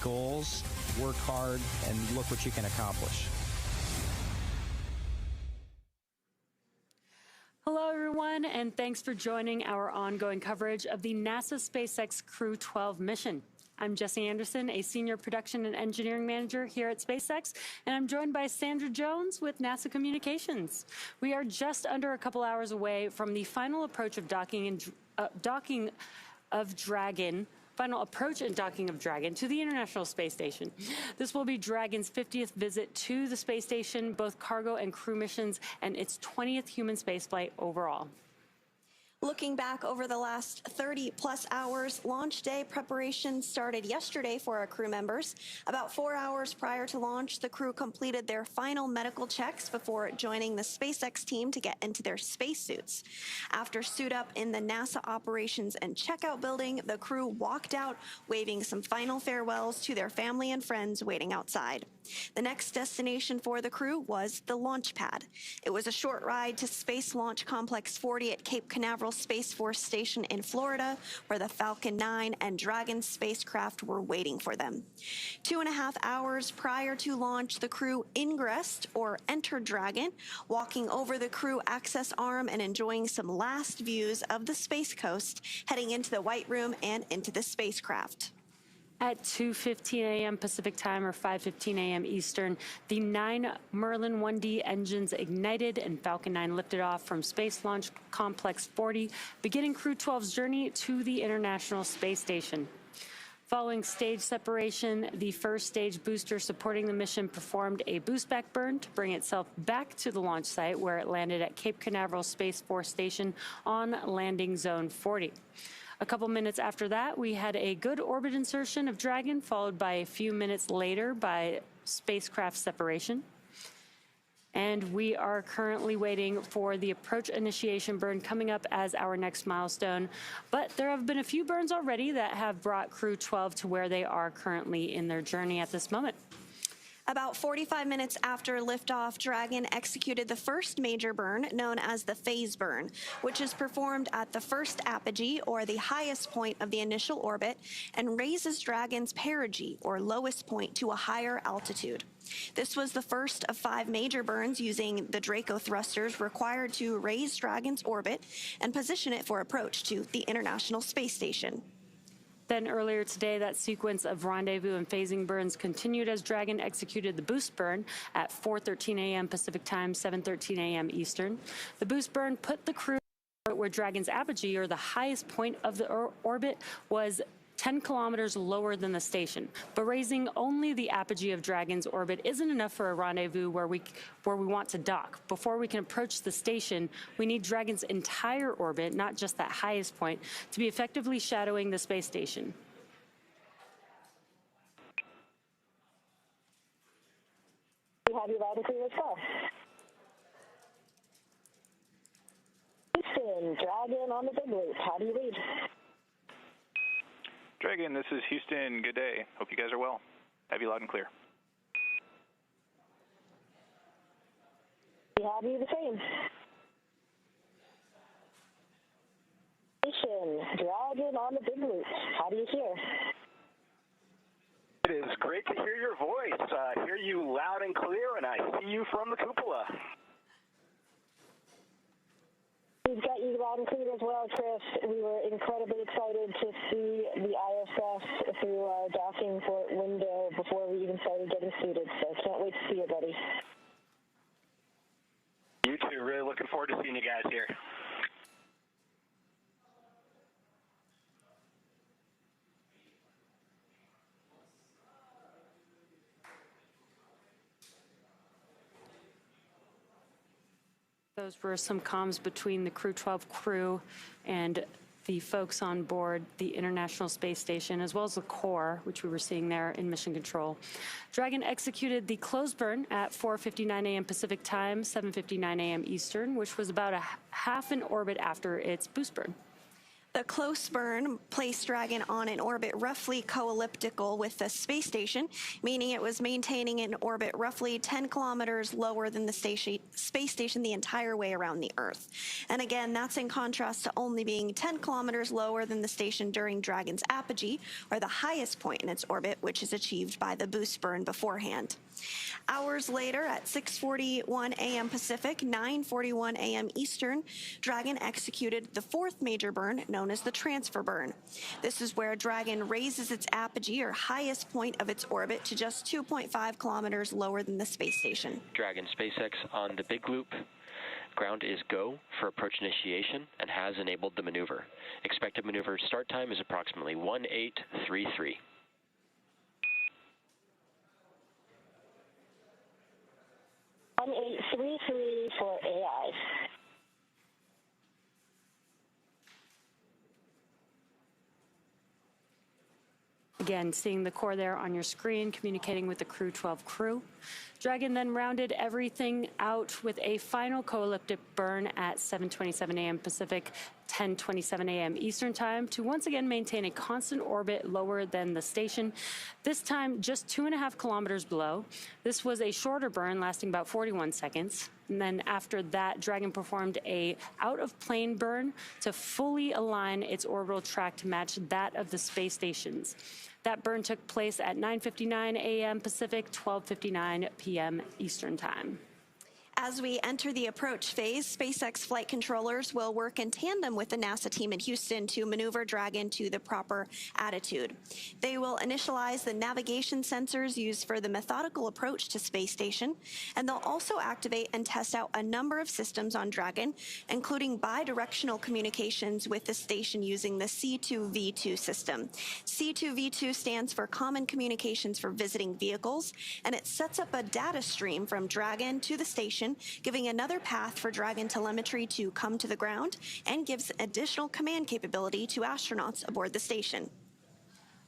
goals, work hard, and look what you can accomplish. Hello, everyone, and thanks for joining our ongoing coverage of the NASA SpaceX Crew-12 mission. I'm Jesse Anderson, a senior production and engineering manager here at SpaceX, and I'm joined by Sandra Jones with NASA Communications. We are just under a couple hours away from the final approach of Dragon to the International Space Station. This will be Dragon's 50th visit to the space station, both cargo and crew missions, and its 20th human spaceflight overall. Looking back over the last 30-plus hours, launch day preparation started yesterday for our crew members. About 4 hours prior to launch, the crew completed their final medical checks before joining the SpaceX team to get into their spacesuits. After suit up in the NASA Operations and Checkout building, the crew walked out, waving some final farewells to their family and friends waiting outside. The next destination for the crew was the launch pad. It was a short ride to Space Launch Complex 40 at Cape Canaveral Space Force Station in Florida, where the Falcon 9 and Dragon spacecraft were waiting for them. 2.5 hours prior to launch, the crew ingressed or entered Dragon, walking over the crew access arm and enjoying some last views of the Space Coast, heading into the White Room and into the spacecraft. At 2:15 a.m. Pacific time or 5:15 a.m. Eastern, the 9 Merlin 1D engines ignited and Falcon 9 lifted off from Space Launch Complex 40, beginning Crew-12's journey to the International Space Station. Following stage separation, the first stage booster supporting the mission performed a boost back burn to bring itself back to the launch site, where it landed at Cape Canaveral Space Force Station on landing zone 40. A couple minutes after that, we had a good orbit insertion of Dragon, followed by a few minutes later by spacecraft separation. And we are currently waiting for the approach initiation burn coming up as our next milestone. But there have been a few burns already that have brought Crew-12 to where they are currently in their journey at this moment. About 45 minutes after liftoff, Dragon executed the first major burn, known as the phase burn, which is performed at the first apogee, or the highest point of the initial orbit, and raises Dragon's perigee, or lowest point, to a higher altitude. This was the first of 5 major burns using the Draco thrusters required to raise Dragon's orbit and position it for approach to the International Space Station. Then earlier today, that sequence of rendezvous and phasing burns continued as Dragon executed the boost burn at 4:13 a.m. Pacific time, 7:13 a.m. Eastern. The boost burn put the crew where Dragon's apogee, or the highest point of the orbit, was 10 kilometers lower than the station. But raising only the apogee of Dragon's orbit isn't enough for a rendezvous where we want to dock. Before we can approach the station, we need Dragon's entire orbit, not just that highest point, to be effectively shadowing the space station. We have you loud and clear as well. Houston, Dragon on the big loop. How do you read? Dragon, this is Houston. Good day. Hope you guys are well. Have you loud and clear. We have you the same. Dragon on the big loop. How do you hear? It is great to hear your voice. Hear you loud and clear, and I see you from the cupola. We've got you loud and clear as well, Chris. We were incredibly excited to see the ISS through our docking port window before we even started getting suited, so can't wait to see you, buddy. You too. Really looking forward to seeing you guys here. Those were some comms between the Crew-12 crew and the folks on board the International Space Station, as well as the core, which we were seeing there in mission control. Dragon executed the close burn at 4:59 a.m. Pacific time, 7:59 a.m. Eastern, which was about a half an orbit after its boost burn. The close burn placed Dragon on an orbit roughly co-elliptical with the space station, meaning it was maintaining an orbit roughly 10 kilometers lower than the space station the entire way around the Earth. And again, that's in contrast to only being 10 kilometers lower than the station during Dragon's apogee, or the highest point in its orbit, which is achieved by the boost burn beforehand. Hours later, at 6:41 a.m. Pacific, 9:41 a.m. Eastern, Dragon executed the fourth major burn, known as the transfer burn. This is where Dragon raises its apogee, or highest point of its orbit, to just 2.5 kilometers lower than the space station. Dragon SpaceX on the big loop. Ground is go for approach initiation and has enabled the maneuver. Expected maneuver start time is approximately 1833. On 833 for AI. Again, seeing the core there on your screen, communicating with the Crew-12 crew. Dragon then rounded everything out with a final co-elliptic burn at 7:27 a.m. Pacific, 10:27 a.m. Eastern Time to once again maintain a constant orbit lower than the station, this time just 2.5 kilometers below. This was a shorter burn lasting about 41 seconds. And then after that, Dragon performed a out-of-plane burn to fully align its orbital track to match that of the space stations. That burn took place at 9:59 a.m. Pacific, 12:59 p.m. Eastern Time. As we enter the approach phase, SpaceX flight controllers will work in tandem with the NASA team in Houston to maneuver Dragon to the proper attitude. They will initialize the navigation sensors used for the methodical approach to space station, and they'll also activate and test out a number of systems on Dragon, including bidirectional communications with the station using the C2V2 system. C2V2 stands for Common Communications for Visiting Vehicles, and it sets up a data stream from Dragon to the station, giving another path for Dragon telemetry to come to the ground, and gives additional command capability to astronauts aboard the station.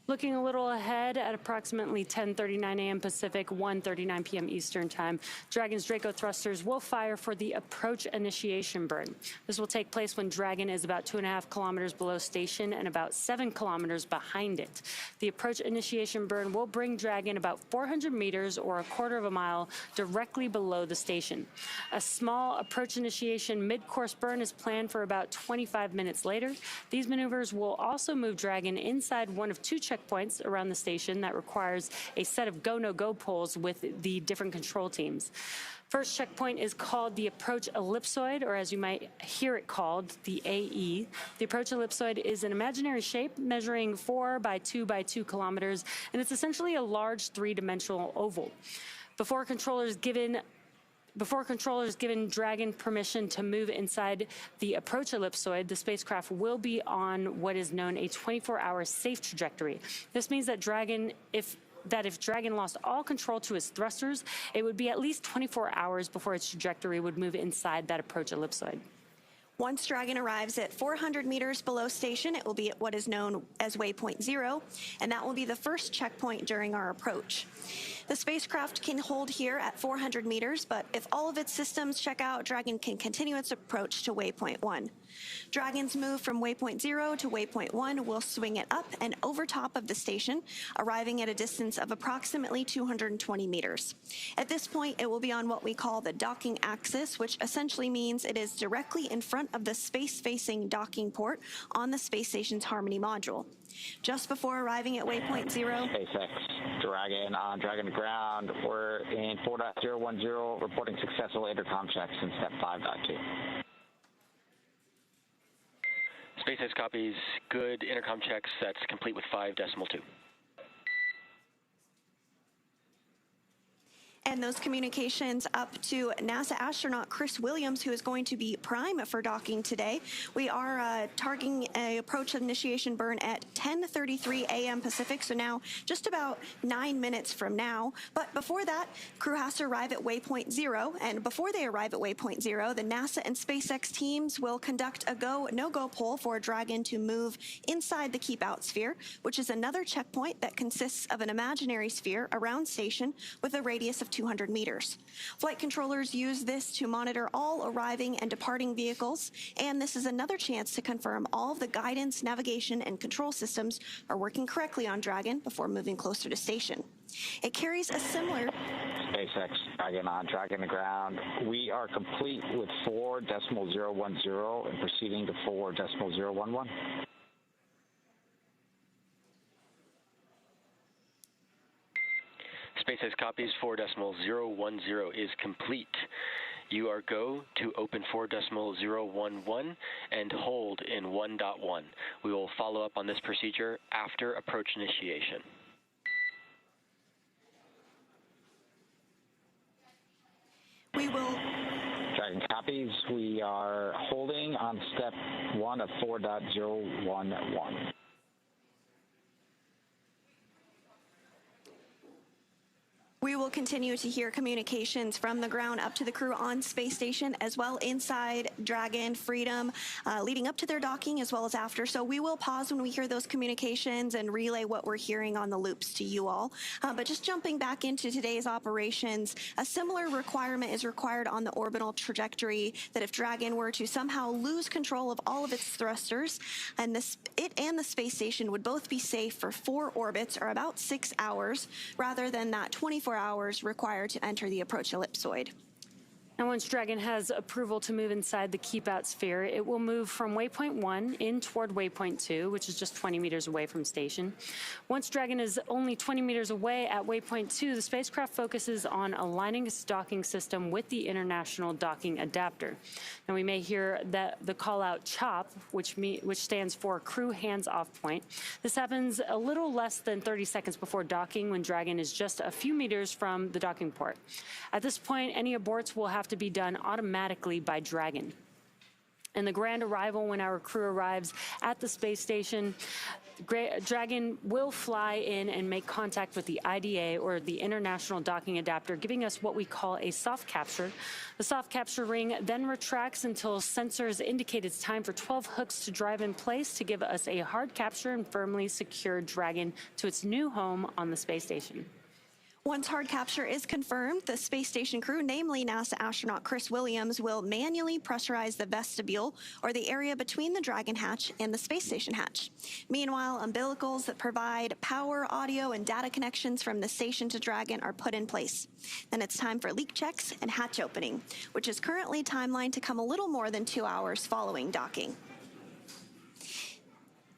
Looking a little ahead at approximately 10:39 a.m. Pacific, 1:39 p.m. Eastern Time, Dragon's Draco thrusters will fire for the approach initiation burn. This will take place when Dragon is about 2.5 kilometers below station and about 7 kilometers behind it. The approach initiation burn will bring Dragon about 400 meters or a quarter of a mile directly below the station. A small approach initiation mid-course burn is planned for about 25 minutes later. These maneuvers will also move Dragon inside one of two checkpoints around the station that requires a set of go-no-go poles with the different control teams. First checkpoint is called the approach ellipsoid, or as you might hear it called, the AE. The approach ellipsoid is an imaginary shape measuring 4 by 2 by 2 kilometers, and it's essentially a large three-dimensional oval. Before controllers given Dragon permission to move inside the approach ellipsoid, the spacecraft will be on what is known a 24-hour safe trajectory. This means that if Dragon lost all control to its thrusters, it would be at least 24 hours before its trajectory would move inside that approach ellipsoid. Once Dragon arrives at 400 meters below station, it will be at what is known as waypoint 0, and that will be the first checkpoint during our approach. The spacecraft can hold here at 400 meters, but if all of its systems check out, Dragon can continue its approach to waypoint 1. Dragon's move from waypoint 0 to waypoint 1 will swing it up and over top of the station, arriving at a distance of approximately 220 meters. At this point, it will be on what we call the docking axis, which essentially means it is directly in front of the space-facing docking port on the space station's Harmony module. Just before arriving at waypoint 0, SpaceX Dragon on Dragon to ground. We're in 4.010, reporting successful intercom checks in step 5.2. SpaceX copies. Good intercom checks. That's complete with 5.2. and those communications up to NASA astronaut Chris Williams, who is going to be prime for docking today. We are targeting an approach initiation burn at 10:33 a.m. Pacific, so now just about 9 minutes from now. But before that, crew has to arrive at waypoint 0, and before they arrive at waypoint 0, the NASA and SpaceX teams will conduct a go, no-go poll for Dragon to move inside the keep-out sphere, which is another checkpoint that consists of an imaginary sphere around station with a radius of 200 meters. Flight controllers use this to monitor all arriving and departing vehicles, and this is another chance to confirm all of the guidance, navigation, and control systems are working correctly on Dragon before moving closer to station. It carries a similar... SpaceX Dragon on Dragon to ground. We are complete with 4.010 and proceeding to 4.011. SpaceX copies 4.010 is complete. You are go to open 4.011 and hold in 1.1. We will follow up on this procedure after approach initiation. We will... Dragon copies. We are holding on step 1 of 4.011. We will continue to hear communications from the ground up to the crew on space station, as well inside Dragon, Freedom, leading up to their docking as well as after. So we will pause when we hear those communications and relay what we're hearing on the loops to you all. But just jumping back into today's operations, a similar requirement is required on the orbital trajectory that if Dragon were to somehow lose control of all of its thrusters, and it and the space station would both be safe for 4 orbits or about 6 hours, rather than that 24 hours required to enter the approach ellipsoid. And once Dragon has approval to move inside the keep-out sphere, it will move from waypoint 1 in toward waypoint 2, which is just 20 meters away from station. Once Dragon is only 20 meters away at waypoint 2, the spacecraft focuses on aligning its docking system with the International Docking Adapter. Now, we may hear the call-out CHOP, which stands for Crew Hands-Off Point. This happens a little less than 30 seconds before docking, when Dragon is just a few meters from the docking port. At this point, any aborts will have to be done automatically by Dragon. And the grand arrival, when our crew arrives at the space station, Dragon will fly in and make contact with the IDA, or the International Docking Adapter, giving us what we call a soft capture. The soft capture ring then retracts until sensors indicate it's time for 12 hooks to drive in place to give us a hard capture and firmly secure Dragon to its new home on the space station. Once hard capture is confirmed, the space station crew, namely NASA astronaut Chris Williams, will manually pressurize the vestibule, or the area between the Dragon hatch and the space station hatch. Meanwhile, umbilicals that provide power, audio, and data connections from the station to Dragon are put in place. Then it's time for leak checks and hatch opening, which is currently timelined to come a little more than 2 hours following docking.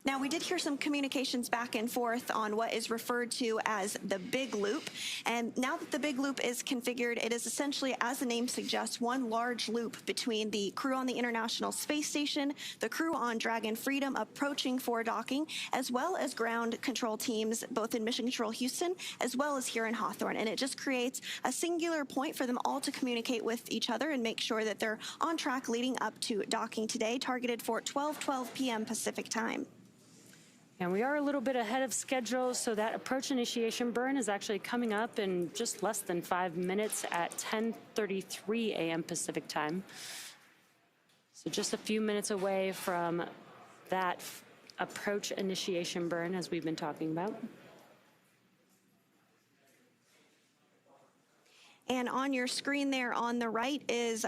Now, we did hear some communications back and forth on what is referred to as the big loop. And now that the big loop is configured, it is essentially, as the name suggests, one large loop between the crew on the International Space Station, the crew on Dragon Freedom approaching for docking, as well as ground control teams, both in Mission Control Houston, as well as here in Hawthorne. And it just creates a singular point for them all to communicate with each other and make sure that they're on track leading up to docking today, targeted for 12:12 p.m. Pacific time. And we are a little bit ahead of schedule, so that approach initiation burn is actually coming up in just less than 5 minutes at 10:33 a.m. Pacific time. So just a few minutes away from that approach initiation burn, as we've been talking about. And on your screen there on the right is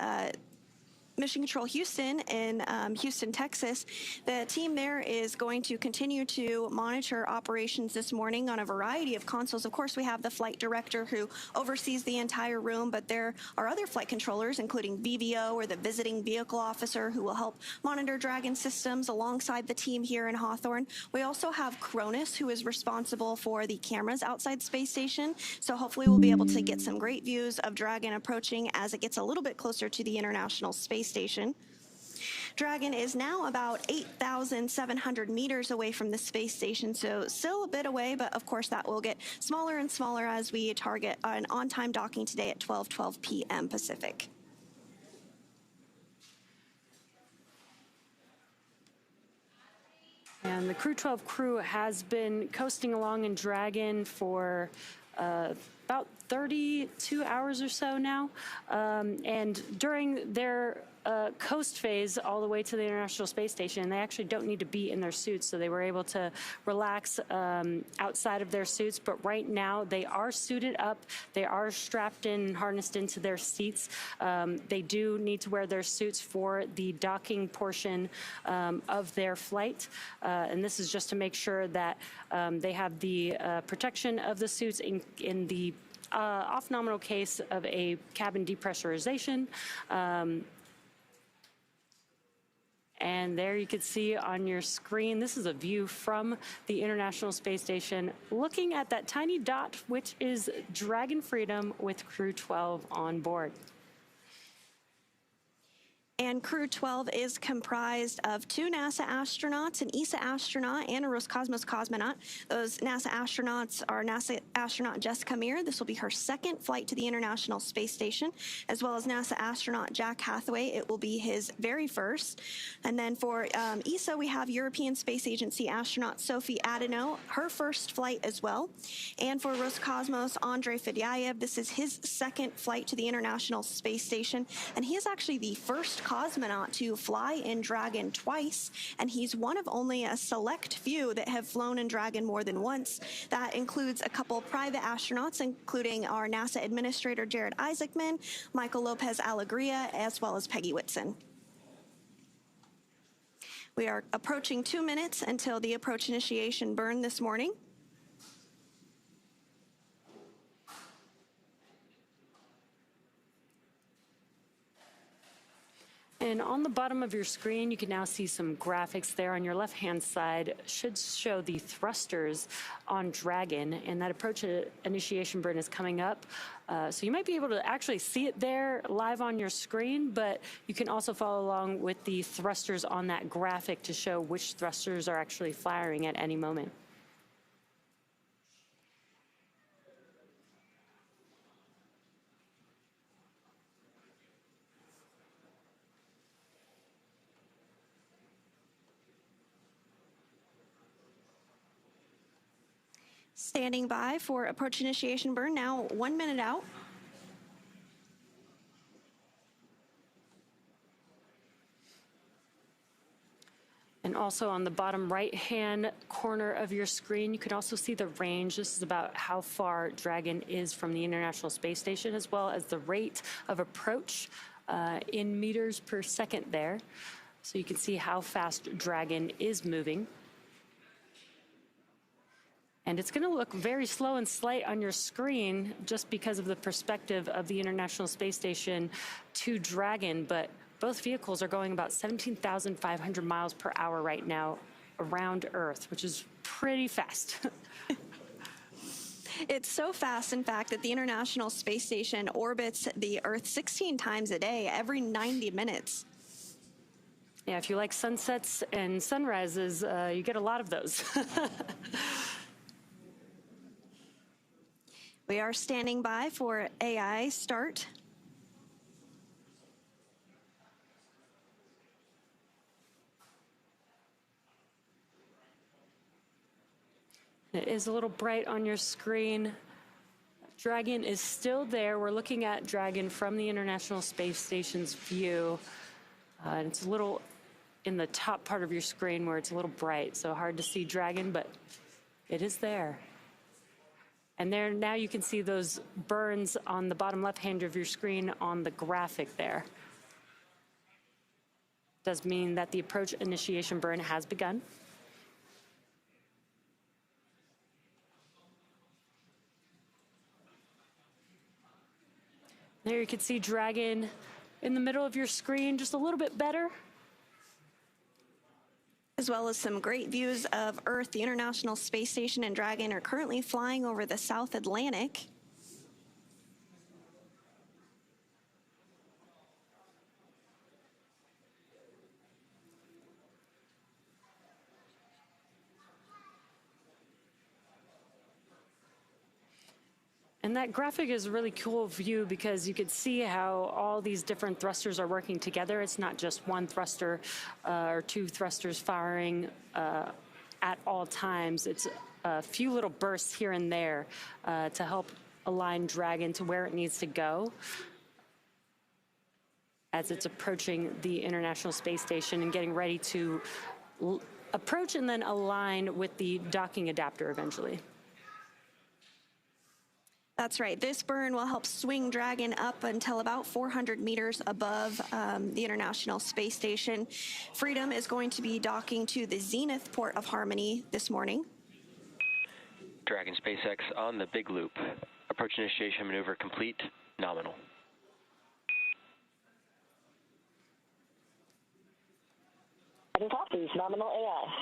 Mission Control Houston in Houston, Texas. The team there is going to continue to monitor operations this morning on a variety of consoles. Of course, we have the flight director who oversees the entire room, but there are other flight controllers, including VVO, or the visiting vehicle officer, who will help monitor Dragon systems alongside the team here in Hawthorne. We also have Cronus, who is responsible for the cameras outside Space Station. So hopefully we'll be able to get some great views of Dragon approaching as it gets a little bit closer to the International Space Station. Dragon is now about 8,700 meters away from the space station, so still a bit away, but of course that will get smaller and smaller as we target an on-time docking today at 12:12 p.m. Pacific. And the Crew-12 crew has been coasting along in Dragon for about 32 hours or so now. And during their coast phase all the way to the International Space Station. They actually don't need to be in their suits, so they were able to relax outside of their suits. But right now, they are suited up. They are strapped in and harnessed into their seats. They do need to wear their suits for the docking portion of their flight. And this is just to make sure that they have the protection of the suits in the off-nominal case of a cabin depressurization. And there you can see on your screen, this is a view from the International Space Station looking at that tiny dot, which is Dragon Freedom with Crew-12 on board. And Crew-12 is comprised of 2 NASA astronauts, an ESA astronaut, and a Roscosmos cosmonaut. Those NASA astronauts are NASA astronaut Jessica Meir. This will be her 2nd flight to the International Space Station, as well as NASA astronaut Jack Hathaway. It will be his very first. And then for ESA, we have European Space Agency astronaut Sophie Adenot, her first flight as well. And for Roscosmos, Andrey Fedyaev, this is his 2nd flight to the International Space Station, and he is actually the first cosmonaut to fly in Dragon twice, and he's one of only a select few that have flown in Dragon more than once. That includes a couple private astronauts, including our NASA administrator Jared Isaacman, Michael Lopez Alegria, as well as Peggy Whitson. We are approaching 2 minutes until the approach initiation burn this morning. And on the bottom of your screen, you can now see some graphics there. On your left-hand side should show the thrusters on Dragon, and that approach initiation burn is coming up. So you might be able to actually see it there live on your screen, but you can also follow along with the thrusters on that graphic to show which thrusters are actually firing at any moment. Standing by for approach initiation burn, now 1 minute out. And also on the bottom right-hand corner of your screen, you can also see the range. This is about how far Dragon is from the International Space Station, as well as the rate of approach in meters per second there. So you can see how fast Dragon is moving. And it's going to look very slow and slight on your screen just because of the perspective of the International Space Station to Dragon, but both vehicles are going about 17,500 miles per hour right now around Earth, which is pretty fast. It's so fast, in fact, that the International Space Station orbits the Earth 16 times a day, every 90 minutes. Yeah, if you like sunsets and sunrises, you get a lot of those. We are standing by for AI start. It is a little bright on your screen. Dragon is still there. We're looking at Dragon from the International Space Station's view. And it's a little in the top part of your screen where it's a little bright, so hard to see Dragon, but it is there. And there now you can see those burns on the bottom left-hand of your screen on the graphic there. Does mean that the approach initiation burn has begun. There you can see Dragon in the middle of your screen, just a little bit better. As well as some great views of Earth. The International Space Station and Dragon are currently flying over the South Atlantic. And that graphic is a really cool view because you can see how all these different thrusters are working together. It's not just one thruster or two thrusters firing at all times. It's a few little bursts here and there to help align Dragon to where it needs to go as it's approaching the International Space Station and getting ready to approach and then align with the docking adapter eventually. That's right. This burn will help swing Dragon up until about 400 meters above the International Space Station. Freedom is going to be docking to the Zenith port of Harmony this morning. Dragon SpaceX on the big loop. Approach initiation maneuver complete. Nominal. Dragon copies. Nominal AI.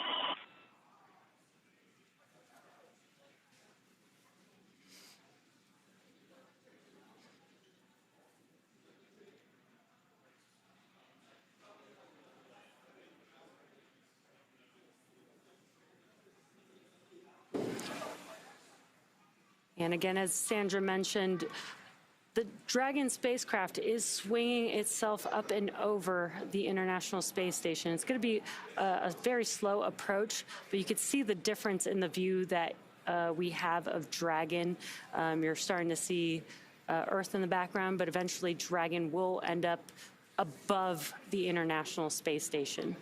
And again, as Sandra mentioned, the Dragon spacecraft is swinging itself up and over the International Space Station. It's going to be a very slow approach, but you could see the difference in the view that we have of Dragon. You're starting to see Earth in the background, but eventually Dragon will end up above the International Space Station.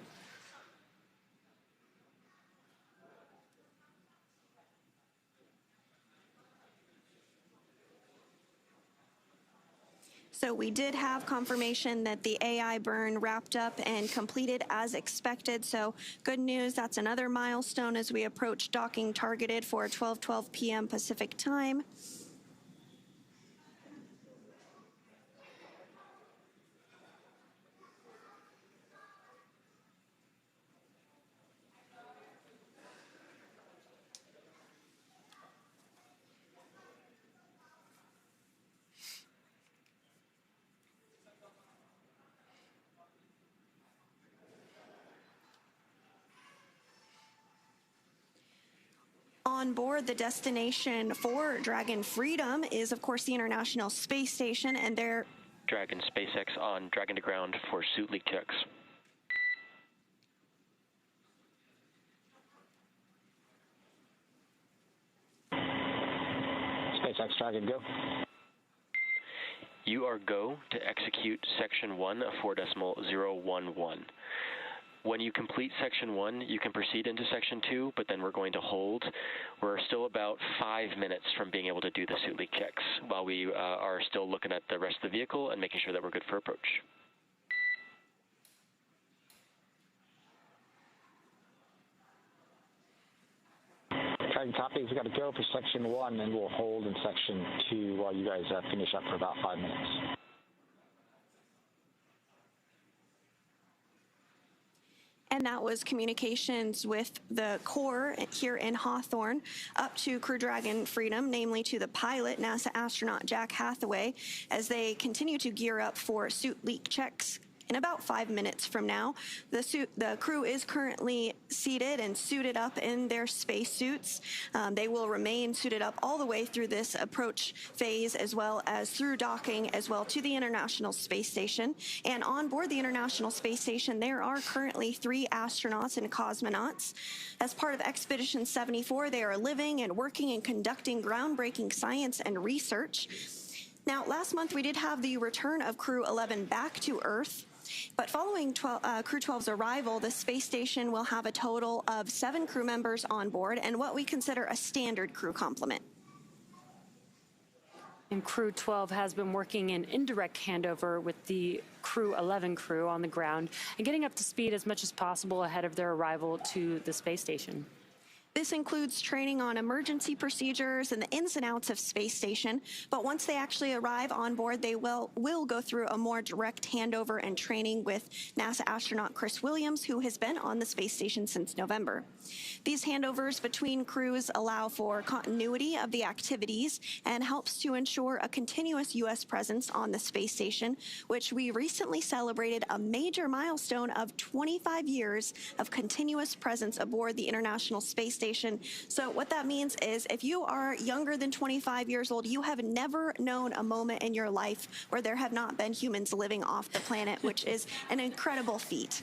So we did have confirmation that the AI burn wrapped up and completed as expected. So good news, that's another milestone as we approach docking targeted for 12:12 p.m. Pacific time. On board, the destination for Dragon Freedom is, of course, the International Space Station, and they're... Dragon SpaceX on Dragon to ground for suit leak checks. SpaceX Dragon, go. You are go to execute Section 1 of 4.011. When you complete Section 1, you can proceed into Section 2, but then we're going to hold. We're still about 5 minutes from being able to do the suit leak checks while we are still looking at the rest of the vehicle and making sure that we're good for approach. Dragon copies, we got to go for Section 1, and we'll hold in Section 2 while you guys finish up for about 5 minutes. And that was communications with the core here in Hawthorne up to Crew Dragon Freedom, namely to the pilot, NASA astronaut Jack Hathaway, as they continue to gear up for suit leak checks. In about 5 minutes from now, the crew is currently seated and suited up in their spacesuits. They will remain suited up all the way through this approach phase, as well as through docking as well to the International Space Station. And on board the International Space Station, there are currently 3 astronauts and cosmonauts. As part of Expedition 74, they are living and working and conducting groundbreaking science and research. Now, last month, we did have the return of Crew 11 back to Earth. But following Crew 12's arrival, the space station will have a total of 7 crew members on board and what we consider a standard crew complement. And Crew 12 has been working in indirect handover with the Crew 11 crew on the ground and getting up to speed as much as possible ahead of their arrival to the space station. This includes training on emergency procedures and the ins and outs of space station, but once they actually arrive on board, they will go through a more direct handover and training with NASA astronaut Chris Williams, who has been on the space station since November. These handovers between crews allow for continuity of the activities and helps to ensure a continuous U.S. presence on the space station, which we recently celebrated a major milestone of 25 years of continuous presence aboard the International Space Station. So what that means is if you are younger than 25 years old, you have never known a moment in your life where there have not been humans living off the planet, which is an incredible feat.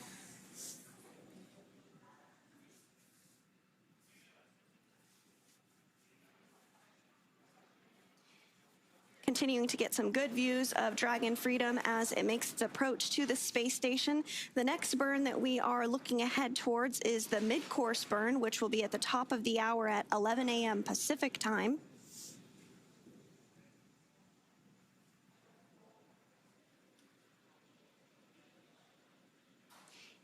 continuing to get some good views of Dragon Freedom as it makes its approach to the space station. The next burn that we are looking ahead towards is the Midcourse burn, which will be at the top of the hour at 11 a.m. Pacific time.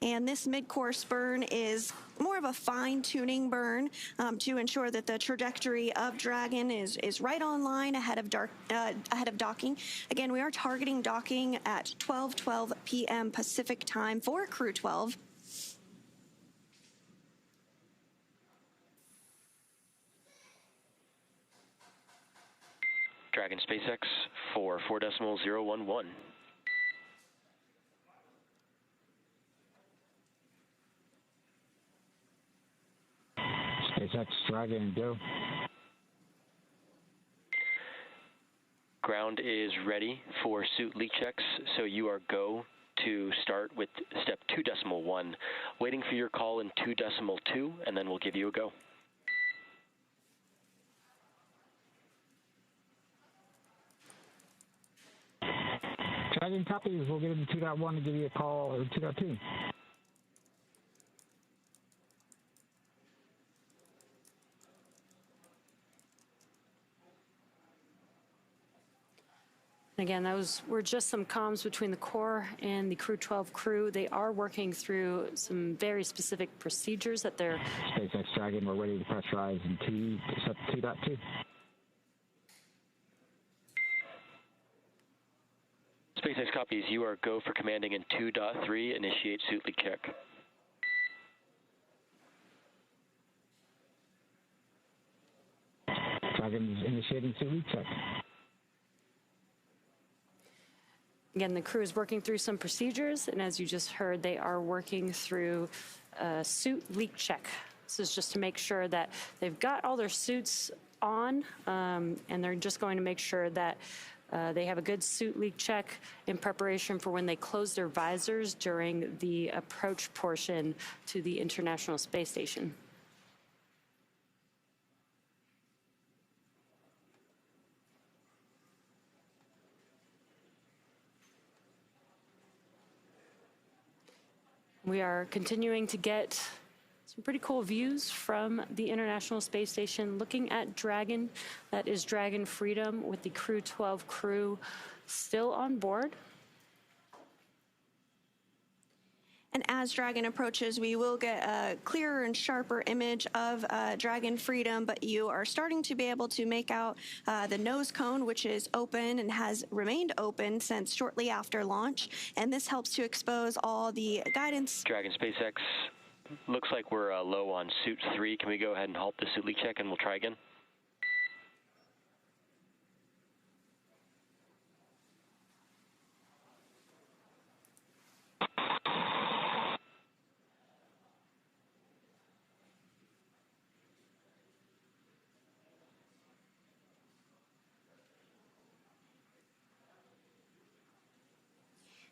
And this mid-course burn is more of a fine-tuning burn to ensure that the trajectory of Dragon is right on line ahead of docking. Again, we are targeting docking at 12:12 p.m. Pacific time for Crew-12. Dragon SpaceX for 4.011. SpaceX Dragon, go. Ground is ready for suit leak checks, so you are go to start with step 2.1. Waiting for your call in 2.2, and then we'll give you a go. Dragon copies. We'll get into 2.1 and give you a call or 2.2. Again, those were just some comms between the core and the Crew-12 crew. They are working through some very specific procedures that they're... SpaceX Dragon, we're ready to pressurize in 2.2. SpaceX copies. You are go for commanding in 2.3. Initiate suit leak check. Dragon is initiating suit leak check. Again, the crew is working through some procedures, and as you just heard, they are working through a suit leak check. This is just to make sure that they've got all their suits on, and they're just going to make sure that they have a good suit leak check in preparation for when they close their visors during the approach portion to the International Space Station. We are continuing to get some pretty cool views from the International Space Station looking at Dragon. That is Dragon Freedom with the Crew-12 crew still on board. And as Dragon approaches, we will get a clearer and sharper image of Dragon Freedom, but you are starting to be able to make out the nose cone, which is open and has remained open since shortly after launch. And this helps to expose all the guidance. Dragon SpaceX, looks like we're low on suit 3. Can we go ahead and halt the suit leak check and we'll try again?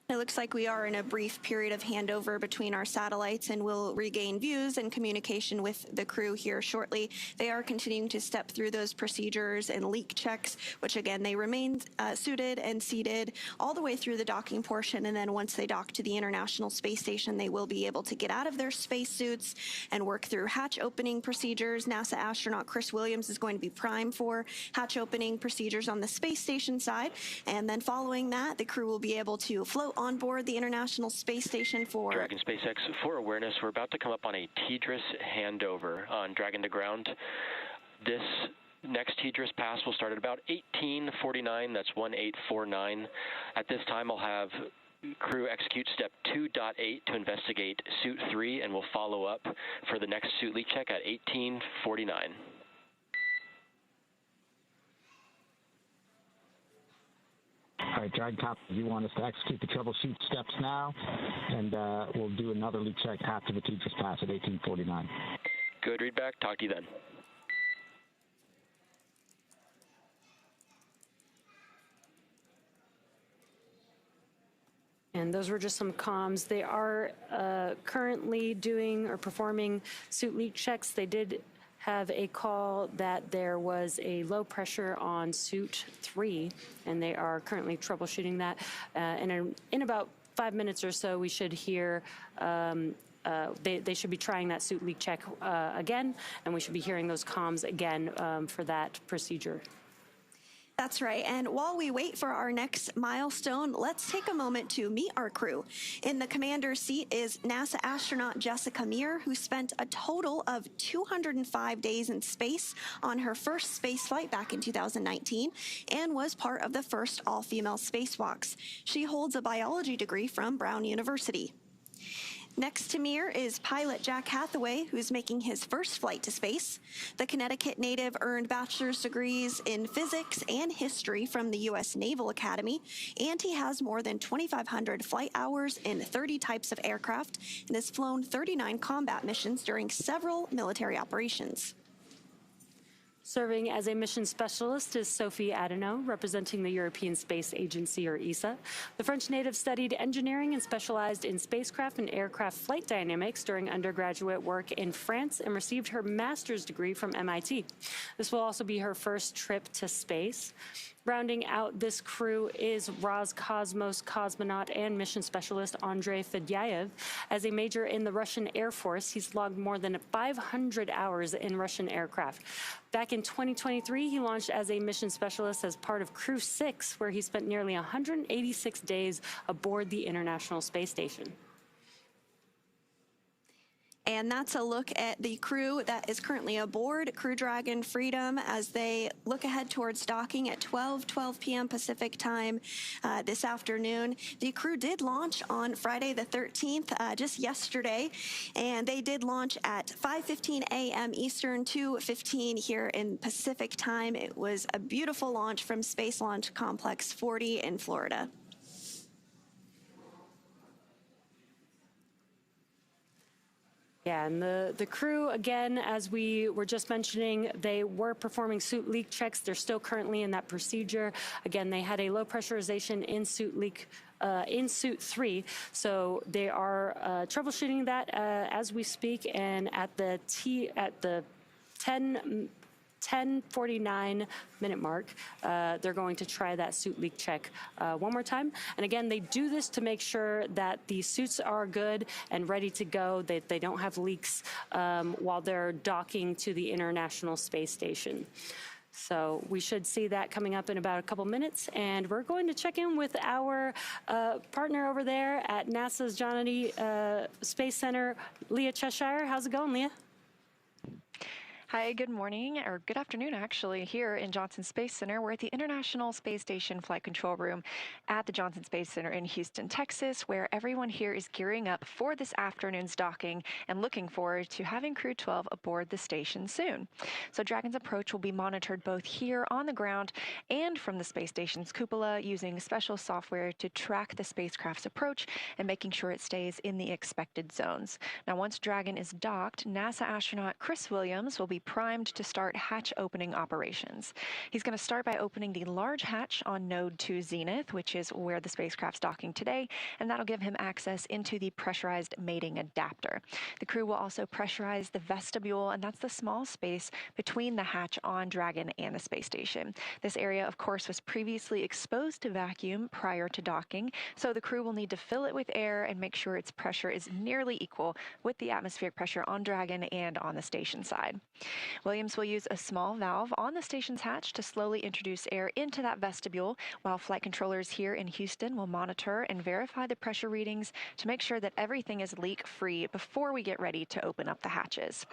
It looks like we are in a brief period of handover between our satellites, and we'll regain views and communication with the crew here shortly. They are continuing to step through those procedures and leak checks, which again, they remain suited and seated all the way through the docking portion. And then once they dock to the International Space Station, they will be able to get out of their spacesuits and work through hatch opening procedures. NASA astronaut Chris Williams is going to be primed for hatch opening procedures on the space station side. And then following that, the crew will be able to float on board the International Space Station for... Dragon SpaceX, for awareness, we're about to come up on a TDRS handover on Dragon to ground. This next TDRS pass will start at about 1849, that's 1849. At this time, I'll have crew execute step 2.8 to investigate suit 3, and we'll follow up for the next suit leak check at 1849. All right, Dragon copy. You want us to execute the troubleshoot steps now, and we'll do another leak check after the TDRS pass at 1849. Good, read back. Talk to you then. And those were just some comms. They are currently doing or performing suit leak checks. They did have a call that there was a low pressure on suit 3, and they are currently troubleshooting that. In about 5 minutes or so, we should hear they should be trying that suit leak check again, and we should be hearing those comms again for that procedure. That's right. And while we wait for our next milestone, let's take a moment to meet our crew. In the commander's seat is NASA astronaut Jessica Meir, who spent a total of 205 days in space on her first space flight back in 2019 and was part of the first all-female spacewalks. She holds a biology degree from Brown University. Next to Meir is pilot Jack Hathaway, who's making his first flight to space. The Connecticut native earned bachelor's degrees in physics and history from the U.S. Naval Academy, and he has more than 2,500 flight hours in 30 types of aircraft and has flown 39 combat missions during several military operations. Serving as a mission specialist is Sophie Adenot, representing the European Space Agency, or ESA. The French native studied engineering and specialized in spacecraft and aircraft flight dynamics during undergraduate work in France and received her master's degree from MIT. This will also be her first trip to space. Rounding out this crew is Roscosmos cosmonaut and mission specialist Andrey Fedyaev. As a major in the Russian Air Force, he's logged more than 500 hours in Russian aircraft. Back in 2023, he launched as a mission specialist as part of Crew-6, where he spent nearly 186 days aboard the International Space Station. And that's a look at the crew that is currently aboard Crew Dragon Freedom as they look ahead towards docking at 12 p.m. Pacific time this afternoon. The crew did launch on Friday the 13th, just yesterday, and they did launch at 5:15 a.m. Eastern, 2:15 here in Pacific time. It was a beautiful launch from Space Launch Complex 40 in Florida. Yeah, and the crew, again, as we were just mentioning, they were performing suit leak checks. They're still currently in that procedure. Again, they had a low pressurization in suit 3, so they are troubleshooting that as we speak. And at the 10:49 minute mark, they're going to try that suit leak check one more time. And again, they do this to make sure that the suits are good and ready to go, that they don't have leaks while they're docking to the International Space Station. So we should see that coming up in about a couple minutes. And we're going to check in with our partner over there at NASA's Johnny Space Center, Leah Cheshire. How's it going, Leah? Hi, good morning, or good afternoon, actually, here in Johnson Space Center. We're at the International Space Station Flight Control Room at the Johnson Space Center in Houston, Texas, where everyone here is gearing up for this afternoon's docking and looking forward to having Crew-12 aboard the station soon. So Dragon's approach will be monitored both here on the ground and from the space station's cupola using special software to track the spacecraft's approach and making sure it stays in the expected zones. Now, once Dragon is docked, NASA astronaut Chris Williams will be primed to start hatch opening operations. He's going to start by opening the large hatch on Node 2 Zenith, which is where the spacecraft's docking today, and that'll give him access into the pressurized mating adapter. The crew will also pressurize the vestibule, and that's the small space between the hatch on Dragon and the space station. This area, of course, was previously exposed to vacuum prior to docking, so the crew will need to fill it with air and make sure its pressure is nearly equal with the atmospheric pressure on Dragon and on the station side. Williams will use a small valve on the station's hatch to slowly introduce air into that vestibule, while flight controllers here in Houston will monitor and verify the pressure readings to make sure that everything is leak-free before we get ready to open up the hatches.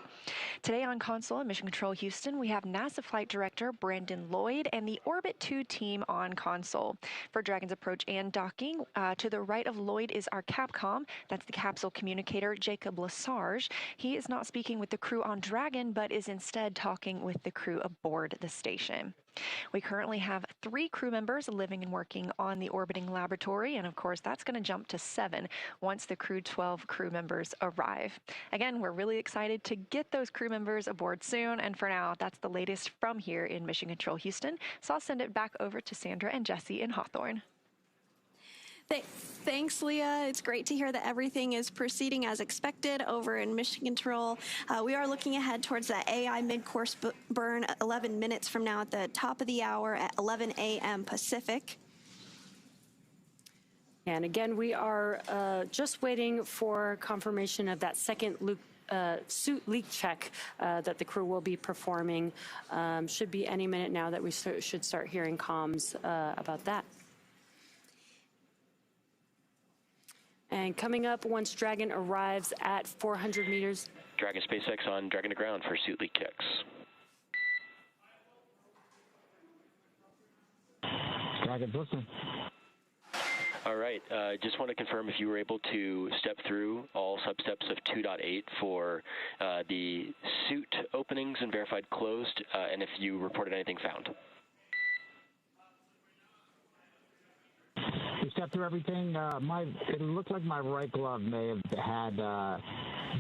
Today on console in Mission Control Houston, we have NASA Flight Director Brandon Lloyd and the Orbit 2 team on console. For Dragon's approach and docking, to the right of Lloyd is our Capcom, that's the capsule communicator, Jacob Lesarge. He is not speaking with the crew on Dragon, but is instead talking with the crew aboard the station. We currently have 3 crew members living and working on the orbiting laboratory, and of course that's going to jump to 7 once the Crew-12 crew members arrive. Again, we're really excited to get those crew members aboard soon, and for now that's the latest from here in Mission Control Houston, so I'll send it back over to Sandra and Jesse in Hawthorne. Thanks, Leah. It's great to hear that everything is proceeding as expected over in Mission Control. We are looking ahead towards that AI mid-course burn 11 minutes from now at the top of the hour at 11 a.m. Pacific. And again, we are just waiting for confirmation of that second suit leak check that the crew will be performing. Should be any minute now that we should start hearing comms about that. And coming up, once Dragon arrives at 400 meters. Dragon SpaceX on Dragon to ground for suit leak checks. Dragon's listening. All right. Just want to confirm if you were able to step through all substeps of 2.8 for the suit openings and verified closed, and if you reported anything found. We stepped through everything. It looked like my right glove may have had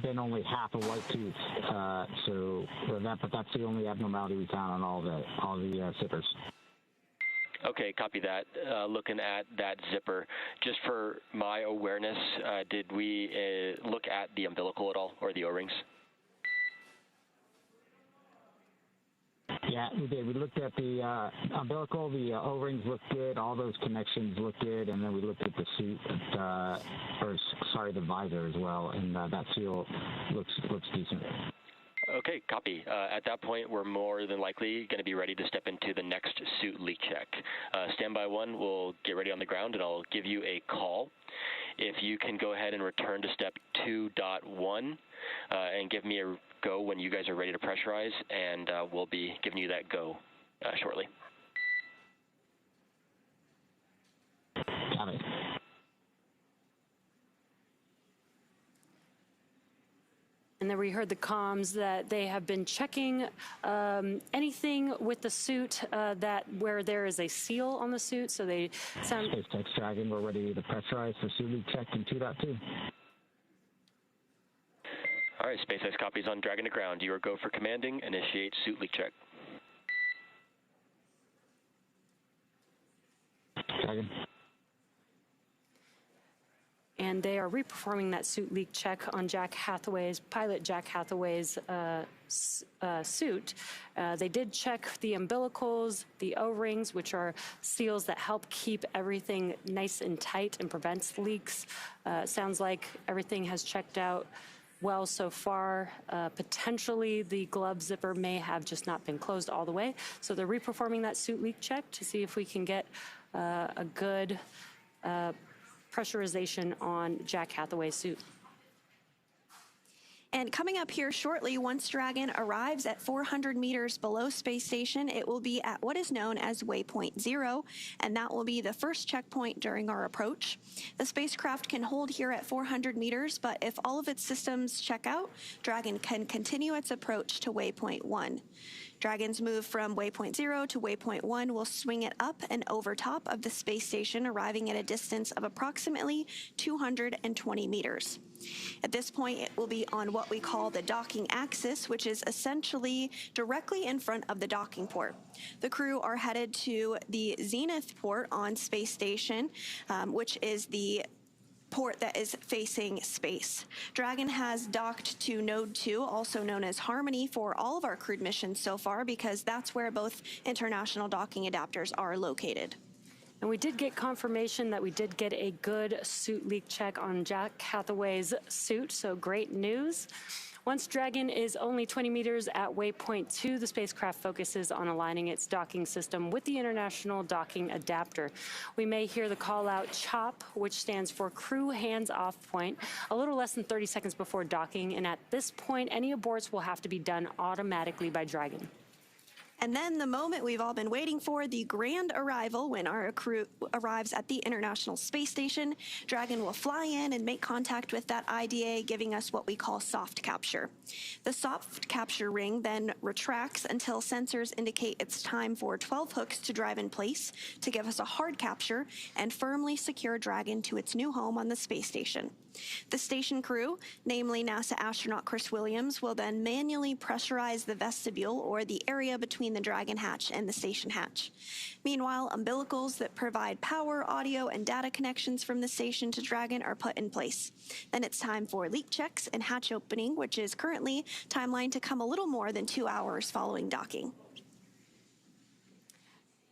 been only half a white tooth, but that's the only abnormality we found on all the zippers. Okay, copy that. Looking at that zipper, just for my awareness, did we look at the umbilical at all, or the O-rings? Yeah, we did. We looked at the umbilical, the O-rings looked good, all those connections looked good, and then we looked at the suit, the visor as well, and that seal looks decent. Okay, copy. At that point, we're more than likely going to be ready to step into the next suit leak check. Standby 1 will get ready on the ground, and I'll give you a call. If you can go ahead and return to step 2.1 and give me a go when you guys are ready to pressurize, and we'll be giving you that go shortly. Got it. And then we heard the comms that they have been checking anything with the suit where there is a seal on the suit. So they sound. SpaceX Dragon, we're ready to pressurize for suit leak check in 2.2. All right, SpaceX copies on Dragon to ground. You are go for commanding. Initiate suit leak check. Dragon. And they are reperforming that suit leak check on pilot Jack Hathaway's suit. They did check the umbilicals, the O-rings, which are seals that help keep everything nice and tight and prevents leaks. Sounds like everything has checked out well so far. Potentially the glove zipper may have just not been closed all the way. So they're reperforming that suit leak check to see if we can get a good pressurization on Jack Hathaway's suit. And coming up here shortly, once Dragon arrives at 400 meters below space station, it will be at what is known as waypoint 0, and that will be the first checkpoint during our approach. The spacecraft can hold here at 400 meters, but if all of its systems check out, Dragon can continue its approach to waypoint 1. Dragon's move from waypoint 0 to waypoint 1 will swing it up and over top of the space station, arriving at a distance of approximately 220 meters. At this point, it will be on what we call the docking axis, which is essentially directly in front of the docking port. The crew are headed to the zenith port on space station, which is the port that is facing space. Dragon has docked to Node 2, also known as Harmony, for all of our crewed missions so far, because that's where both international docking adapters are located. And we did get confirmation that we did get a good suit leak check on Jack Hathaway's suit, so great news. Once Dragon is only 20 meters at waypoint 2, the spacecraft focuses on aligning its docking system with the International Docking Adapter. We may hear the call out CHOP, which stands for Crew Hands Off Point, a little less than 30 seconds before docking, and at this point, any aborts will have to be done automatically by Dragon. And then the moment we've all been waiting for, the grand arrival, when our crew arrives at the International Space Station. Dragon will fly in and make contact with that IDA, giving us what we call soft capture. The soft capture ring then retracts until sensors indicate it's time for 12 hooks to drive in place to give us a hard capture and firmly secure Dragon to its new home on the space station. The station crew, namely NASA astronaut Chris Williams, will then manually pressurize the vestibule, or the area between the Dragon hatch and the station hatch. Meanwhile, umbilicals that provide power, audio, and data connections from the station to Dragon are put in place. Then it's time for leak checks and hatch opening, which is currently timeline to come a little more than 2 hours following docking.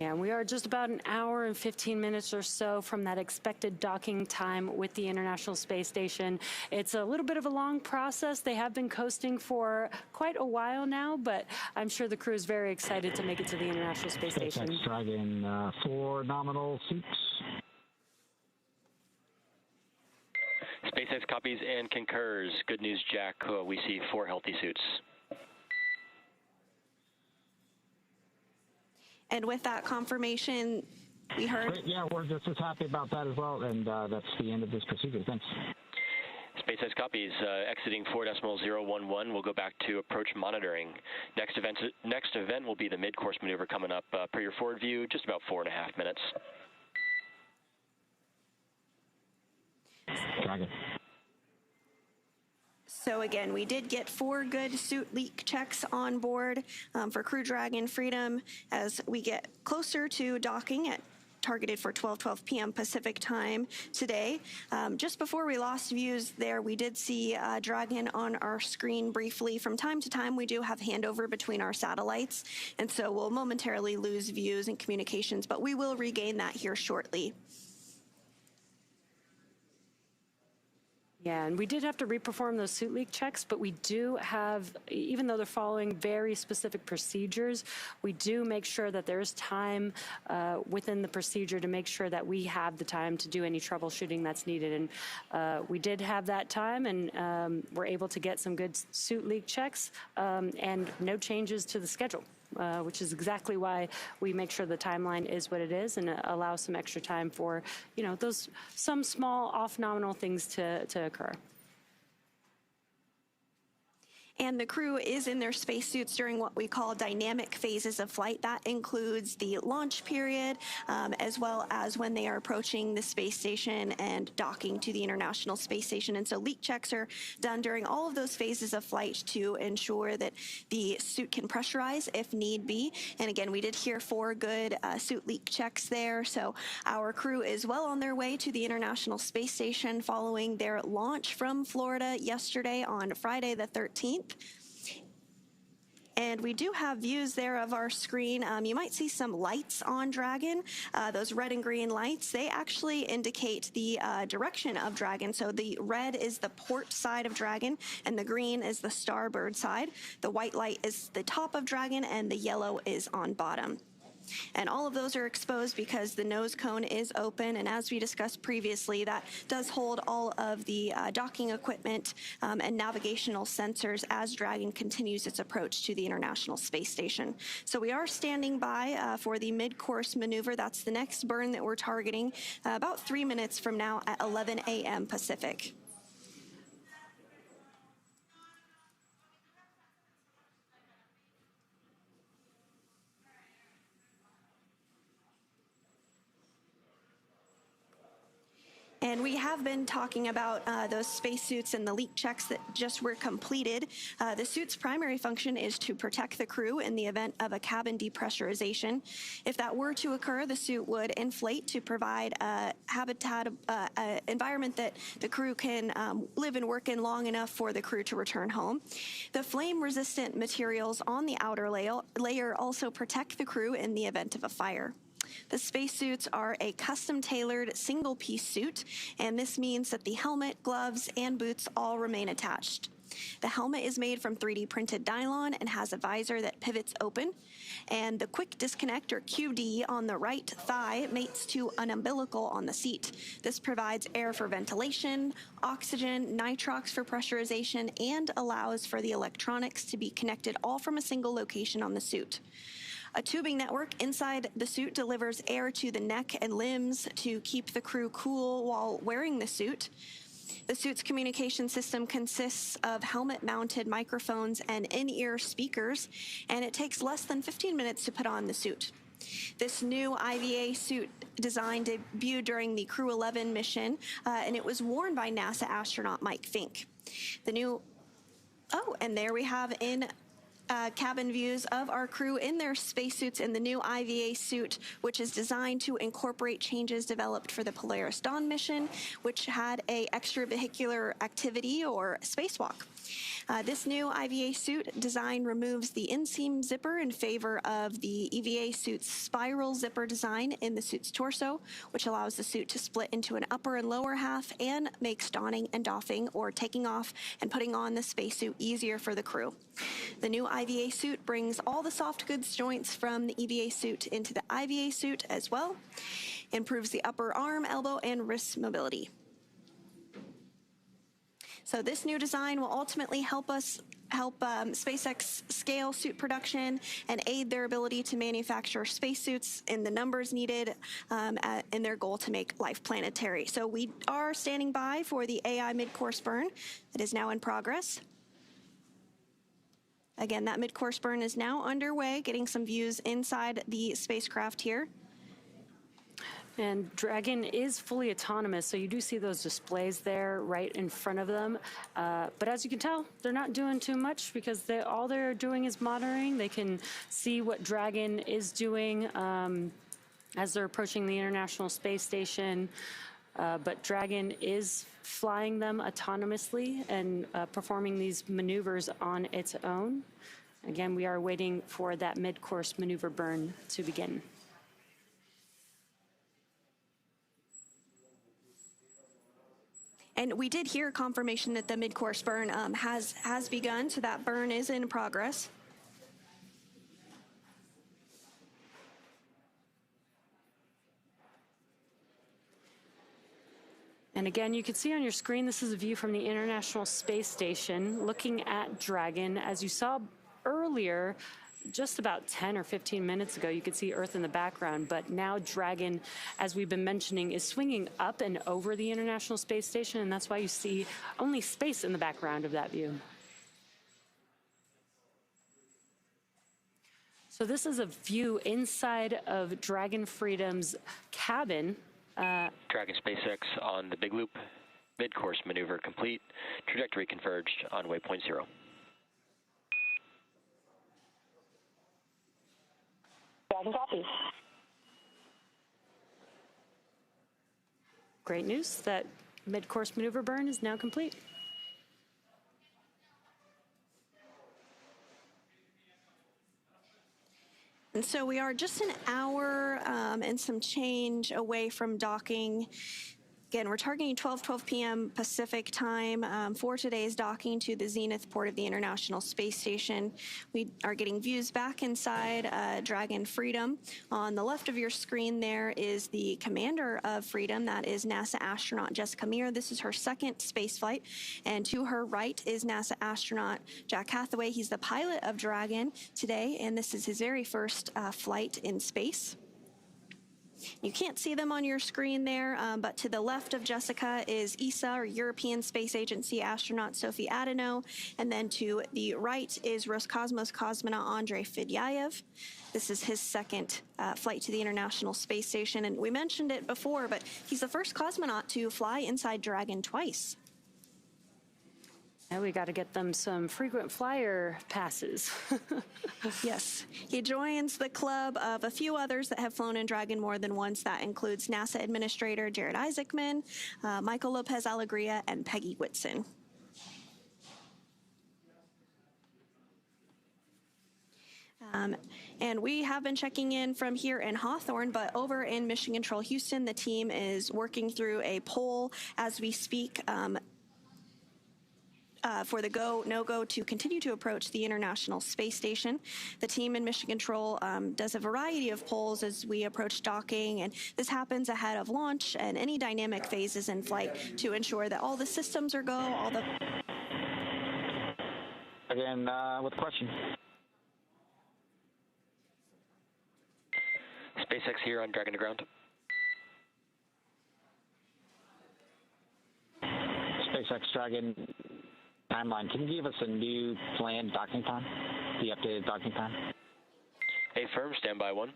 Yeah, we are just about an hour and 15 minutes or so from that expected docking time with the International Space Station. It's a little bit of a long process. They have been coasting for quite a while now, but I'm sure the crew is very excited to make it to the International Space Station. SpaceX Dragon, 4 nominal suits. SpaceX copies and concurs. Good news, Jack. We see 4 healthy suits. And with that confirmation, we heard... Great, yeah, we're just as happy about that as well, and that's the end of this procedure. Thanks. SpaceX copies. Exiting 4.011. We'll go back to approach monitoring. Next event will be the mid-course maneuver coming up. Per your forward view, just about 4.5 minutes. Dragon. So again, we did get 4 good suit leak checks on board for Crew Dragon Freedom as we get closer to docking at targeted for 12:12 p.m. Pacific time today. Just before we lost views there, we did see Dragon on our screen briefly. From time to time, we do have handover between our satellites, and so we'll momentarily lose views and communications, but we will regain that here shortly. Yeah, and we did have to reperform those suit leak checks, but we do have, even though they're following very specific procedures, we do make sure that there's time within the procedure to make sure that we have the time to do any troubleshooting that's needed. And we did have that time, and we're able to get some good suit leak checks and no changes to the schedule. Which is exactly why we make sure the timeline is what it is and allow some extra time for, some small off-nominal things to occur. And the crew is in their spacesuits during what we call dynamic phases of flight. That includes the launch period, as well as when they are approaching the space station and docking to the International Space Station. And so leak checks are done during all of those phases of flight to ensure that the suit can pressurize if need be. And again, we did hear 4 good suit leak checks there. So our crew is well on their way to the International Space Station following their launch from Florida yesterday on Friday the 13th. And we do have views there of our screen. You might see some lights on Dragon. Those red and green lights, they actually indicate the direction of Dragon. So the red is the port side of Dragon, and the green is the starboard side. The white light is the top of Dragon, and the yellow is on bottom. And all of those are exposed because the nose cone is open, and as we discussed previously, that does hold all of the docking equipment and navigational sensors as Dragon continues its approach to the International Space Station. So we are standing by for the mid-course maneuver. That's the next burn that we're targeting about 3 minutes from now at 11 a.m. Pacific. And we have been talking about those spacesuits and the leak checks that just were completed. The suit's primary function is to protect the crew in the event of a cabin depressurization. If that were to occur, the suit would inflate to provide a environment that the crew can live and work in long enough for the crew to return home. The flame-resistant materials on the outer layer also protect the crew in the event of a fire. The spacesuits are a custom-tailored single-piece suit, and this means that the helmet, gloves, and boots all remain attached. The helmet is made from 3D printed nylon and has a visor that pivots open, and the quick disconnect, or QD, on the right thigh mates to an umbilical on the seat. This provides air for ventilation, oxygen, nitrox for pressurization, and allows for the electronics to be connected all from a single location on the suit. A tubing network inside the suit delivers air to the neck and limbs to keep the crew cool while wearing the suit. The suit's communication system consists of helmet-mounted microphones and in-ear speakers, and it takes less than 15 minutes to put on the suit. This new IVA suit design debuted during the Crew-11 mission, and it was worn by NASA astronaut Mike Fink. And there we have in cabin views of our crew in their spacesuits in the new IVA suit, which is designed to incorporate changes developed for the Polaris Dawn mission, which had a extravehicular activity or spacewalk. This new IVA suit design removes the inseam zipper in favor of the EVA suit's spiral zipper design in the suit's torso, which allows the suit to split into an upper and lower half and makes donning and doffing, or taking off and putting on the spacesuit, easier for the crew. The new IVA suit brings all the soft goods joints from the EVA suit into the IVA suit as well, improves the upper arm, elbow, and wrist mobility. So this new design will ultimately help SpaceX scale suit production and aid their ability to manufacture spacesuits in the numbers needed in their goal to make life planetary. So we are standing by for the AI midcourse burn that is now in progress. Again, that midcourse burn is now underway, getting some views inside the spacecraft here. And Dragon is fully autonomous, so you do see those displays there right in front of them. But as you can tell, they're not doing too much because all they're doing is monitoring. They can see what Dragon is doing as they're approaching the International Space Station. But Dragon is flying them autonomously and performing these maneuvers on its own. Again, we are waiting for that mid-course maneuver burn to begin. And we did hear confirmation that the mid-course burn has begun, so that burn is in progress. And again, you can see on your screen, this is a view from the International Space Station looking at Dragon. As you saw earlier, just about 10 or 15 minutes ago, you could see Earth in the background, but now Dragon, as we've been mentioning, is swinging up and over the International Space Station, and that's why you see only space in the background of that view. So this is a view inside of Dragon Freedom's cabin. Dragon SpaceX on the Big Loop. Mid-course maneuver complete. Trajectory converged on waypoint 0. Dragon copy. Great news that mid-course maneuver burn is now complete. And so we are just an hour and some change away from docking. Again, we're targeting 12 p.m. Pacific time for today's docking to the Zenith port of the International Space Station. We are getting views back inside Dragon Freedom. On the left of your screen there is the commander of Freedom. That is NASA astronaut Jessica Meir. This is her second space flight. And to her right is NASA astronaut Jack Hathaway. He's the pilot of Dragon today, and this is his very first flight in space. You can't see them on your screen there, but to the left of Jessica is ESA, or European Space Agency astronaut Sophie Adenot, and then to the right is Roscosmos cosmonaut Andrey Fedyaev. This is his second flight to the International Space Station, and we mentioned it before, but he's the first cosmonaut to fly inside Dragon twice. Now we got to get them some frequent flyer passes. Yes. He joins the club of a few others that have flown in Dragon more than once. That includes NASA Administrator Jared Isaacman, Michael Lopez Alegria, and Peggy Whitson. And we have been checking in from here in Hawthorne, but over in Mission Control Houston, the team is working through a poll as we speak for the go, no-go to continue to approach the International Space Station. The team in Mission Control does a variety of polls as we approach docking, and this happens ahead of launch and any dynamic phases in flight to ensure that all the systems are go, all the... Again, with a question. SpaceX here on Dragon to ground. SpaceX Dragon timeline. Can you give us a new planned docking time? The updated docking time? A firm, standby 1.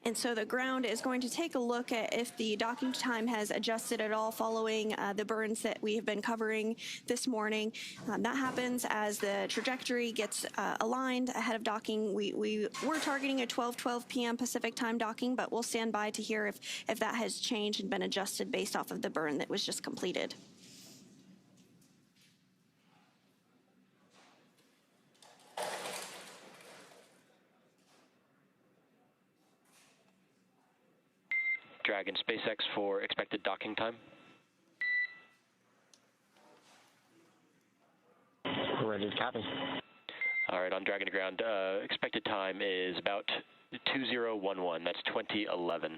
And so the ground is going to take a look at if the docking time has adjusted at all following the burns that we have been covering this morning. That happens as the trajectory gets aligned ahead of docking. We were targeting a 12 p.m. Pacific time docking, but we'll stand by to hear if that has changed and been adjusted based off of the burn that was just completed. Dragon SpaceX for expected docking time. Ready to copy. All right, on Dragon to ground, expected time is about 2011. That's 2011.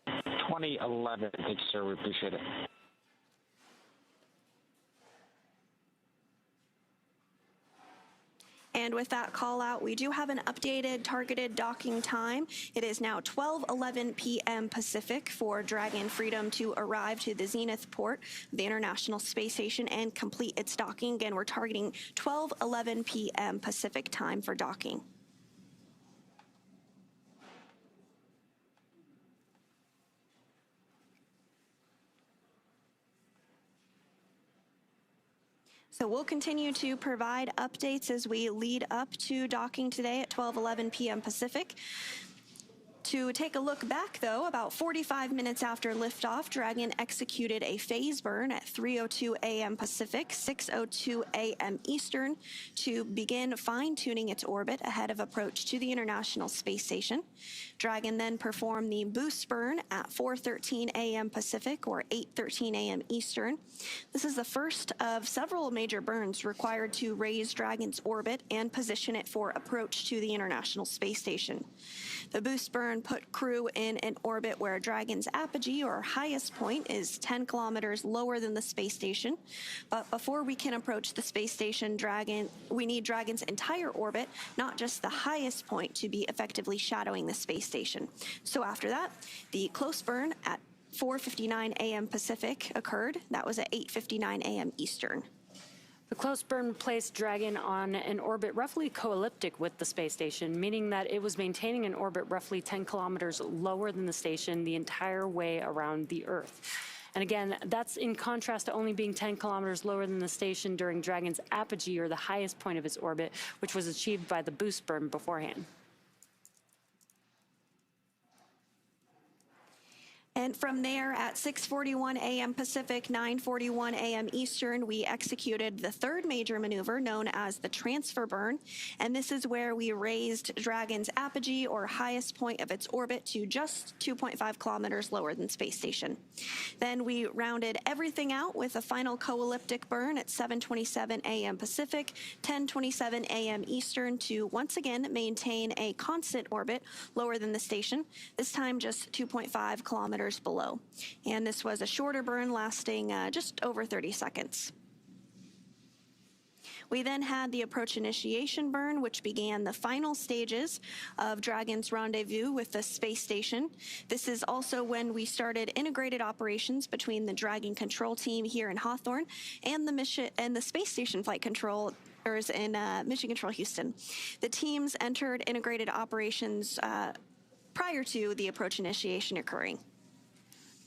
2011. Thank you, sir. We appreciate it. And with that call out, we do have an updated targeted docking time. It is now 12:11 p.m. Pacific for Dragon Freedom to arrive to the Zenith port of the International Space Station and complete its docking. Again, we're targeting 12:11 p.m. Pacific time for docking. So we'll continue to provide updates as we lead up to docking today at 12:11 p.m. Pacific. To take a look back, though, about 45 minutes after liftoff, Dragon executed a phase burn at 3:02 a.m. Pacific, 6:02 a.m. Eastern, to begin fine-tuning its orbit ahead of approach to the International Space Station. Dragon then performed the boost burn at 4:13 a.m. Pacific, or 8:13 a.m. Eastern. This is the first of several major burns required to raise Dragon's orbit and position it for approach to the International Space Station. The boost burn put crew in an orbit where Dragon's apogee, or highest point, is 10 kilometers lower than the space station. But before we can approach the space station, we need Dragon's entire orbit, not just the highest point, to be effectively shadowing the space station. So after that, the close burn at 4:59 a.m. Pacific occurred. That was at 8:59 a.m. Eastern. The close burn placed Dragon on an orbit roughly co-elliptic with the space station, meaning that it was maintaining an orbit roughly 10 kilometers lower than the station the entire way around the Earth. And again, that's in contrast to only being 10 kilometers lower than the station during Dragon's apogee, or the highest point of its orbit, which was achieved by the boost burn beforehand. And from there, at 6:41 a.m. Pacific, 9:41 a.m. Eastern, we executed the third major maneuver known as the transfer burn. And this is where we raised Dragon's apogee, or highest point of its orbit, to just 2.5 kilometers lower than space station. Then we rounded everything out with a final co-elliptic burn at 7:27 a.m. Pacific, 10:27 a.m. Eastern, to once again maintain a constant orbit lower than the station, this time just 2.5 kilometers below. And this was a shorter burn lasting just over 30 seconds. We then had the approach initiation burn, which began the final stages of Dragon's rendezvous with the space station. This is also when we started integrated operations between the Dragon control team here in Hawthorne and the space station flight control in Mission Control Houston. The teams entered integrated operations prior to the approach initiation occurring.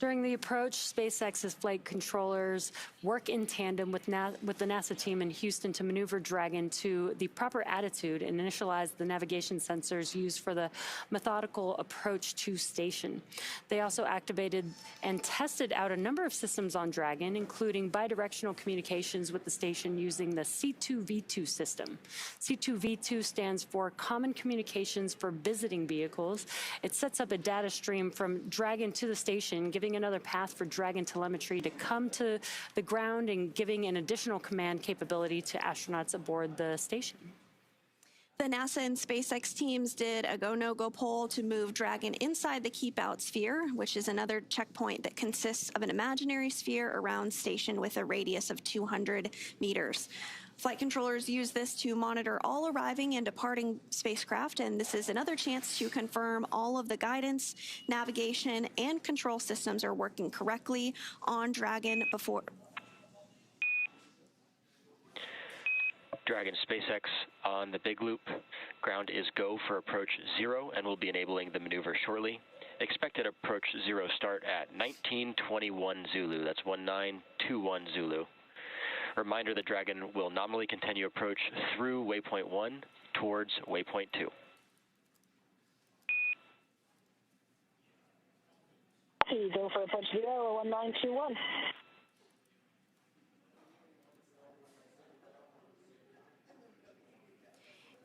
During the approach, SpaceX's flight controllers work in tandem with the NASA team in Houston to maneuver Dragon to the proper attitude and initialize the navigation sensors used for the methodical approach to station. They also activated and tested out a number of systems on Dragon, including bidirectional communications with the station using the C2V2 system. C2V2 stands for Common Communications for Visiting Vehicles. It sets up a data stream from Dragon to the station, giving another path for Dragon telemetry to come to the ground and giving an additional command capability to astronauts aboard the station. The NASA and SpaceX teams did a go-no-go poll to move Dragon inside the keep-out sphere, which is another checkpoint that consists of an imaginary sphere around station with a radius of 200 meters. Flight controllers use this to monitor all arriving and departing spacecraft, and this is another chance to confirm all of the guidance, navigation, and control systems are working correctly on Dragon before. Dragon SpaceX on the big loop. Ground is go for approach 0, and we'll be enabling the maneuver shortly. Expected approach 0 start at 1921 Zulu. That's 1921 Zulu. Reminder, the Dragon will nominally continue approach through waypoint 1 towards waypoint 2. Go for approach 0, 1921.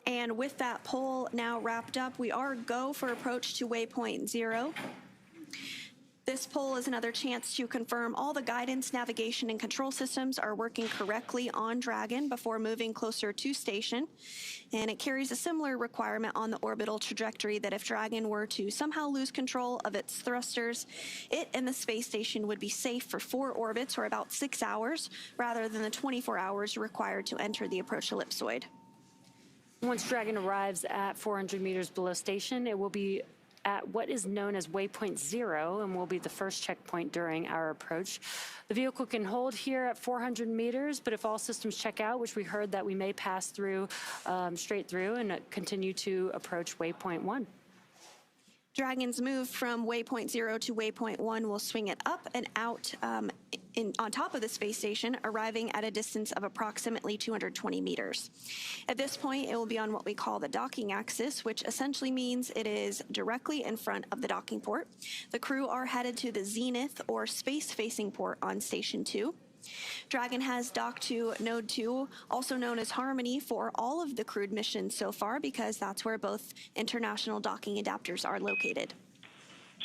And with that poll now wrapped up, we are go for approach to waypoint 0. This poll is another chance to confirm all the guidance, navigation, and control systems are working correctly on Dragon before moving closer to station. And it carries a similar requirement on the orbital trajectory that if Dragon were to somehow lose control of its thrusters, it and the space station would be safe for 4 orbits, or about 6 hours, rather than the 24 hours required to enter the approach ellipsoid. Once Dragon arrives at 400 meters below station, it will be at what is known as waypoint 0 and will be the first checkpoint during our approach. The vehicle can hold here at 400 meters, but if all systems check out, which we heard that we may pass through straight through and continue to approach waypoint 1. Dragon's move from waypoint 0 to waypoint 1 will swing it up and out on top of the space station, arriving at a distance of approximately 220 meters. At this point, it will be on what we call the docking axis, which essentially means it is directly in front of the docking port. The crew are headed to the zenith or space-facing port on Station 2. Dragon has docked to Node 2, also known as Harmony, for all of the crewed missions so far, because that's where both international docking adapters are located.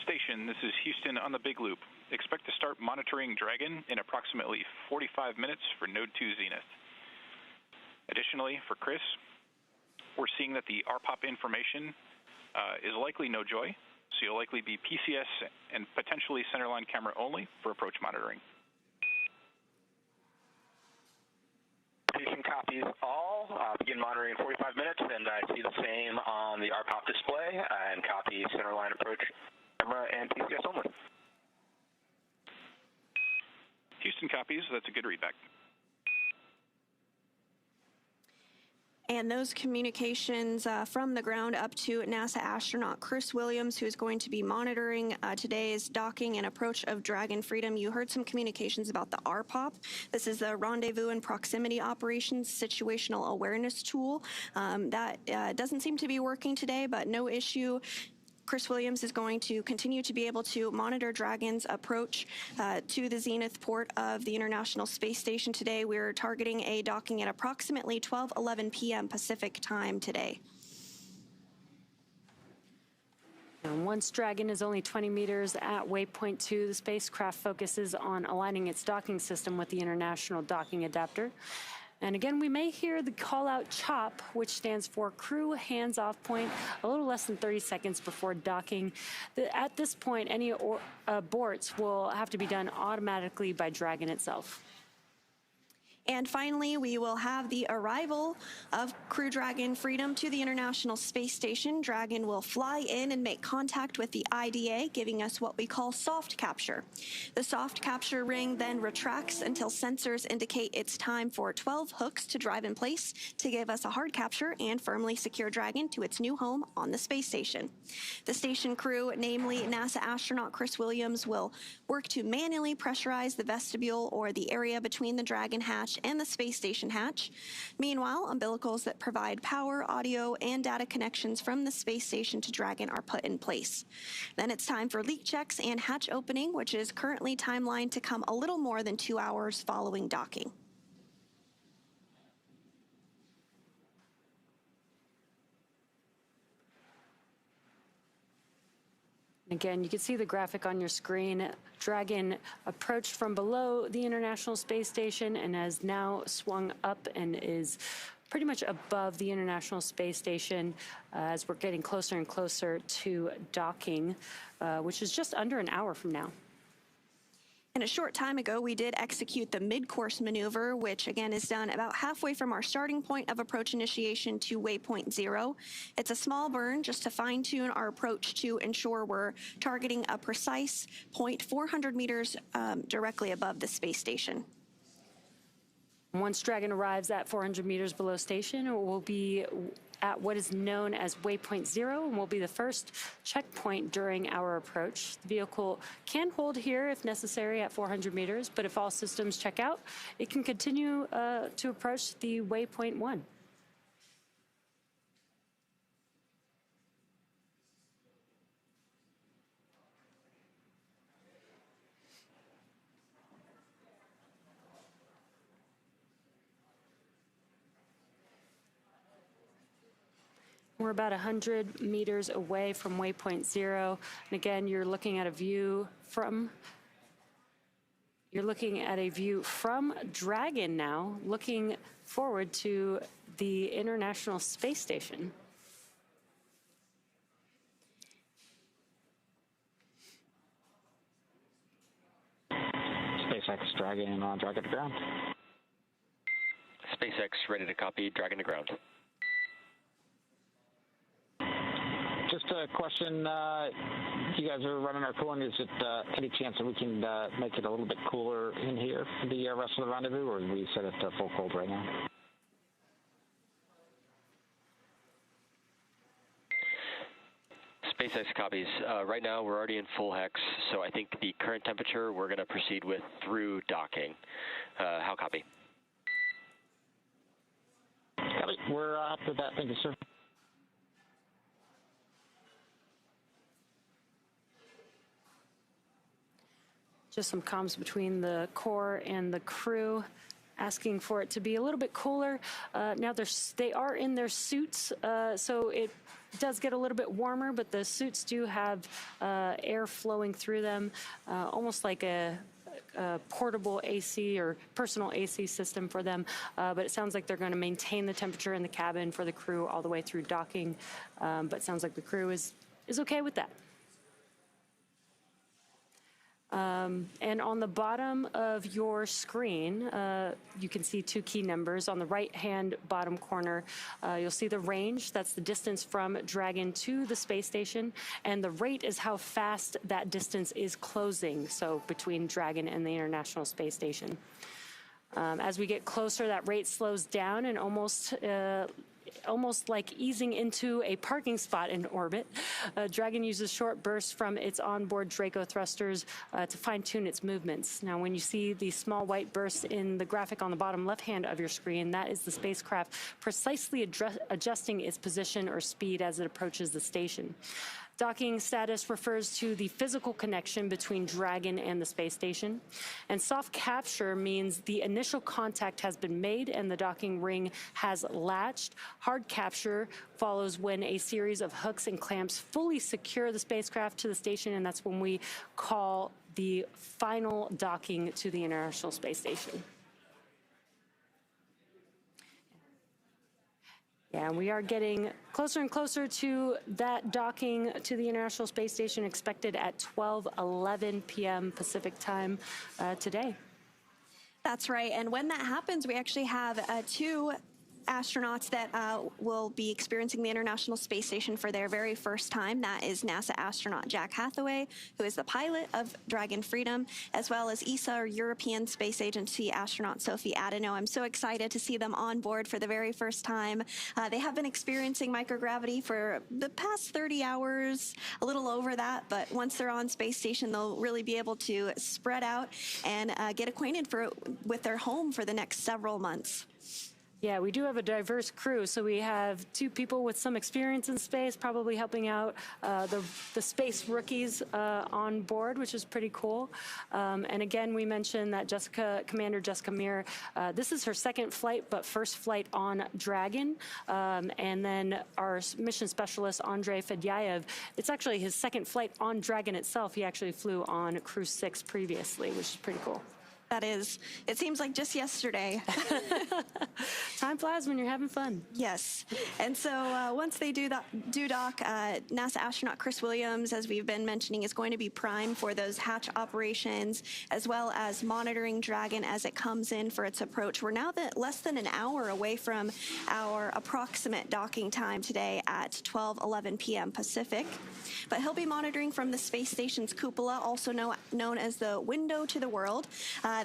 Station, this is Houston on the big loop. Expect to start monitoring Dragon in approximately 45 minutes for Node 2 Zenith. Additionally, for Chris, we're seeing that the RPOP information is likely no joy, so you'll likely be PCS and potentially centerline camera only for approach monitoring. Station copies all. Begin monitoring in 45 minutes, and I see the same on the RPOP display, and copy centerline approach camera and PCS only. Houston copies. That's a good readback. And those communications from the ground up to NASA astronaut Chris Williams, who is going to be monitoring today's docking and approach of Dragon Freedom. You heard some communications about the RPOP. This is the Rendezvous and Proximity Operations Situational Awareness Tool. That doesn't seem to be working today, but no issue. Chris Williams is going to continue to be able to monitor Dragon's approach to the zenith port of the International Space Station today. We're targeting a docking at approximately 12:11 p.m. Pacific time today. And once Dragon is only 20 meters at waypoint 2, the spacecraft focuses on aligning its docking system with the International Docking Adapter. And again, we may hear the call-out CHOP, which stands for Crew Hands-Off Point, a little less than 30 seconds before docking. At this point, any aborts will have to be done automatically by Dragon itself. And finally, we will have the arrival of Crew Dragon Freedom to the International Space Station. Dragon will fly in and make contact with the IDA, giving us what we call soft capture. The soft capture ring then retracts until sensors indicate it's time for 12 hooks to drive in place to give us a hard capture and firmly secure Dragon to its new home on the space station. The station crew, namely NASA astronaut Chris Williams, will work to manually pressurize the vestibule or the area between the Dragon hatch and the space station hatch. Meanwhile, umbilicals that provide power, audio, and data connections from the space station to Dragon are put in place. Then it's time for leak checks and hatch opening, which is currently timelined to come a little more than 2 hours following docking. Again, you can see the graphic on your screen. Dragon approached from below the International Space Station and has now swung up and is pretty much above the International Space Station as we're getting closer and closer to docking, which is just under an hour from now. And a short time ago, we did execute the Midcourse maneuver, which again is done about halfway from our starting point of approach initiation to waypoint 0. It's a small burn just to fine-tune our approach to ensure we're targeting a precise point 400 meters directly above the space station. Once Dragon arrives at 400 meters below station, it will be at what is known as waypoint 0 and will be the first checkpoint during our approach. The vehicle can hold here if necessary at 400 meters, but if all systems check out, it can continue to approach the waypoint 1. We're about 100 meters away from waypoint 0. And again, you're looking at a view from Dragon now, looking forward to the International Space Station. SpaceX Dragon on Dragon to ground. SpaceX ready to copy, Dragon to ground. Just a question, you guys are running our cooling. Is it any chance that we can make it a little bit cooler in here for the rest of the rendezvous, or do we set it to full cold right now? SpaceX copies. Right now we're already in full hex, so I think the current temperature we're going to proceed with through docking. How copy? Copy. We're up to that. Thank you, sir. Just some comms between the core and the crew, asking for it to be a little bit cooler. Now they are in their suits, so it does get a little bit warmer, but the suits do have air flowing through them, almost like a portable AC or personal AC system for them. But it sounds like they're going to maintain the temperature in the cabin for the crew all the way through docking. But it sounds like the crew is okay with that. And on the bottom of your screen, you can see two key numbers. On the right-hand bottom corner, you'll see the range. That's the distance from Dragon to the space station. And the rate is how fast that distance is closing, so between Dragon and the International Space Station. As we get closer, that rate slows down and almost like easing into a parking spot in orbit. Dragon uses short bursts from its onboard Draco thrusters to fine-tune its movements. Now, when you see the small white bursts in the graphic on the bottom left-hand of your screen, that is the spacecraft precisely adjusting its position or speed as it approaches the station. Docking status refers to the physical connection between Dragon and the space station. And soft capture means the initial contact has been made and the docking ring has latched. Hard capture follows when a series of hooks and clamps fully secure the spacecraft to the station, and that's when we call the final docking to the International Space Station. Yeah, and we are getting closer and closer to that docking to the International Space Station, expected at 12:11 p.m. Pacific time today. That's right. And when that happens, we actually have two astronauts that will be experiencing the International Space Station for their very first time. That is NASA astronaut Jack Hathaway, who is the pilot of Dragon Freedom, as well as ESA, or European Space Agency astronaut Sophie Adenot. I'm so excited to see them on board for the very first time. They have been experiencing microgravity for the past 30 hours, a little over that, but once they're on space station, they'll really be able to spread out and get acquainted with their home for the next several months. Yeah, we do have a diverse crew, so we have two people with some experience in space, probably helping out the space rookies on board, which is pretty cool. And again, we mentioned that Commander Jessica Meir, this is her second flight, but first flight on Dragon. And then our mission specialist, Andrey Fedyaev, it's actually his second flight on Dragon itself. He actually flew on Crew 6 previously, which is pretty cool. That is. It seems like just yesterday. Time flies when you're having fun. Yes. And so once they do dock, NASA astronaut Chris Williams, as we've been mentioning, is going to be primed for those hatch operations, as well as monitoring Dragon as it comes in for its approach. We're now less than an hour away from our approximate docking time today at 12:11 p.m. Pacific. But he'll be monitoring from the space station's cupola, also known as the window to the world.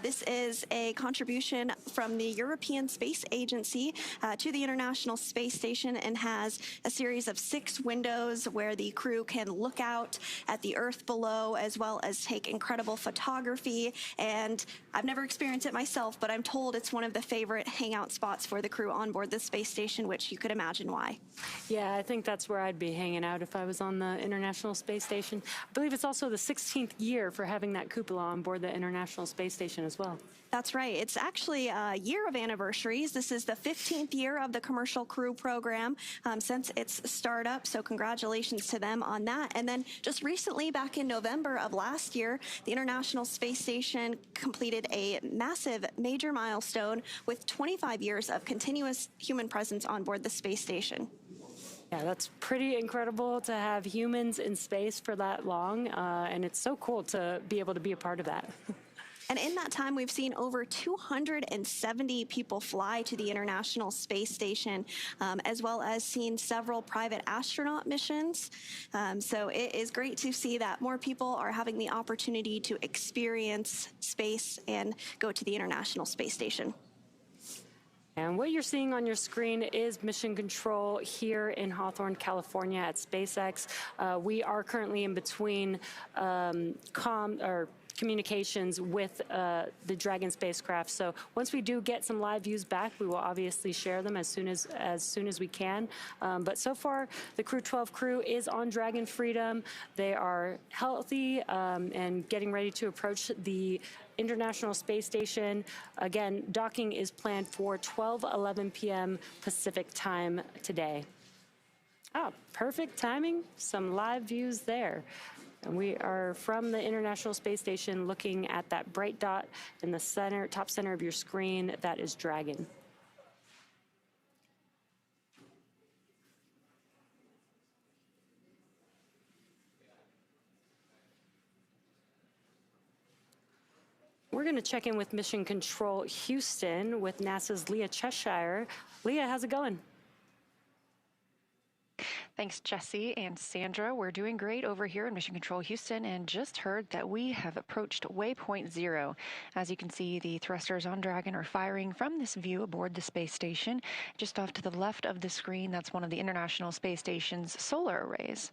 This is a contribution from the European Space Agency to the International Space Station and has a series of 6 windows where the crew can look out at the Earth below as well as take incredible photography. And I've never experienced it myself, but I'm told it's one of the favorite hangout spots for the crew on board the space station, which you could imagine why. Yeah, I think that's where I'd be hanging out if I was on the International Space Station. I believe it's also the 16th year for having that cupola on board the International Space Station as well. That's right. It's actually a year of anniversaries. This is the 15th year of the Commercial Crew program since its startup, so congratulations to them on that. And then just recently, back in November of last year, the International Space Station completed a massive major milestone with 25 years of continuous human presence on board the space station. Yeah, that's pretty incredible to have humans in space for that long, and it's so cool to be able to be a part of that. And in that time, we've seen over 270 people fly to the International Space Station, as well as seen several private astronaut missions. So it is great to see that more people are having the opportunity to experience space and go to the International Space Station. And what you're seeing on your screen is mission control here in Hawthorne, California at SpaceX. We are currently in between communications with the Dragon spacecraft. So once we do get some live views back, we will obviously share them as soon as we can. But so far, the Crew-12 crew is on Dragon Freedom. They are healthy and getting ready to approach the International Space Station. Again, docking is planned for 12:11 p.m. Pacific time today. Oh, perfect timing. Some live views there. And we are from the International Space Station looking at that bright dot in the center, top center of your screen. That is Dragon. We're going to check in with Mission Control Houston with NASA's Leah Cheshire. Leah, how's it going? Thanks, Jesse and Sandra. We're doing great over here in Mission Control Houston and just heard that we have approached waypoint 0. As you can see, the thrusters on Dragon are firing from this view aboard the space station. Just off to the left of the screen, that's one of the International Space Station's solar arrays.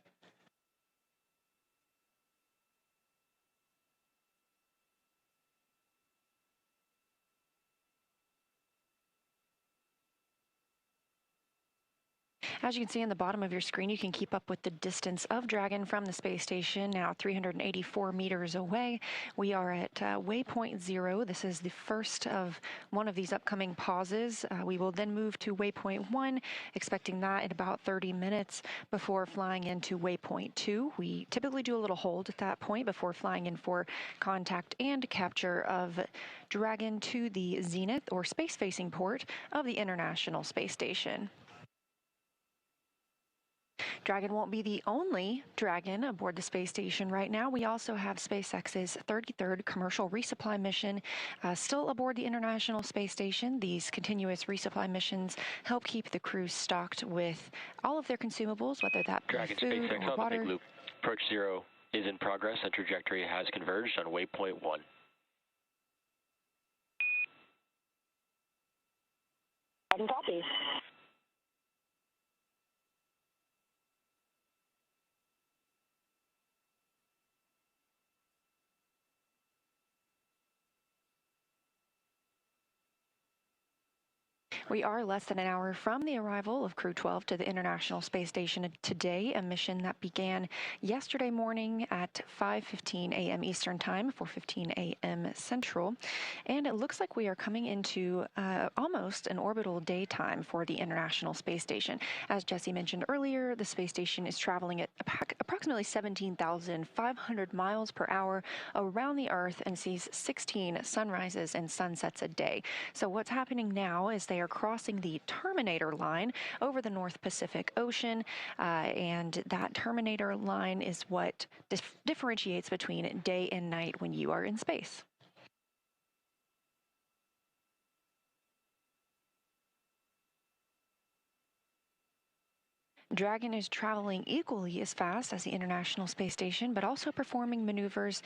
As you can see on the bottom of your screen, you can keep up with the distance of Dragon from the space station, now 384 meters away. We are at waypoint 0. This is the first of one of these upcoming pauses. We will then move to waypoint 1, expecting that in about 30 minutes before flying into waypoint 2. We typically do a little hold at that point before flying in for contact and capture of Dragon to the zenith or space-facing port of the International Space Station. Dragon won't be the only Dragon aboard the space station right now. We also have SpaceX's 33rd commercial resupply mission still aboard the International Space Station. These continuous resupply missions help keep the crew stocked with all of their consumables, whether that be Dragon food SpaceX or on water. the big loop. Approach 0 is in progress and trajectory has converged on waypoint 1. I can copy. We are less than an hour from the arrival of Crew-12 to the International Space Station today, a mission that began yesterday morning at 5:15 a.m. Eastern Time, 4:15 a.m. Central. And it looks like we are coming into almost an orbital daytime for the International Space Station. As Jesse mentioned earlier, the space station is traveling at approximately 17,500 miles per hour around the Earth and sees 16 sunrises and sunsets a day. So what's happening now is they are crossing the terminator line over the North Pacific Ocean, and that terminator line is what differentiates between day and night when you are in space. Dragon is traveling equally as fast as the International Space Station, but also performing maneuvers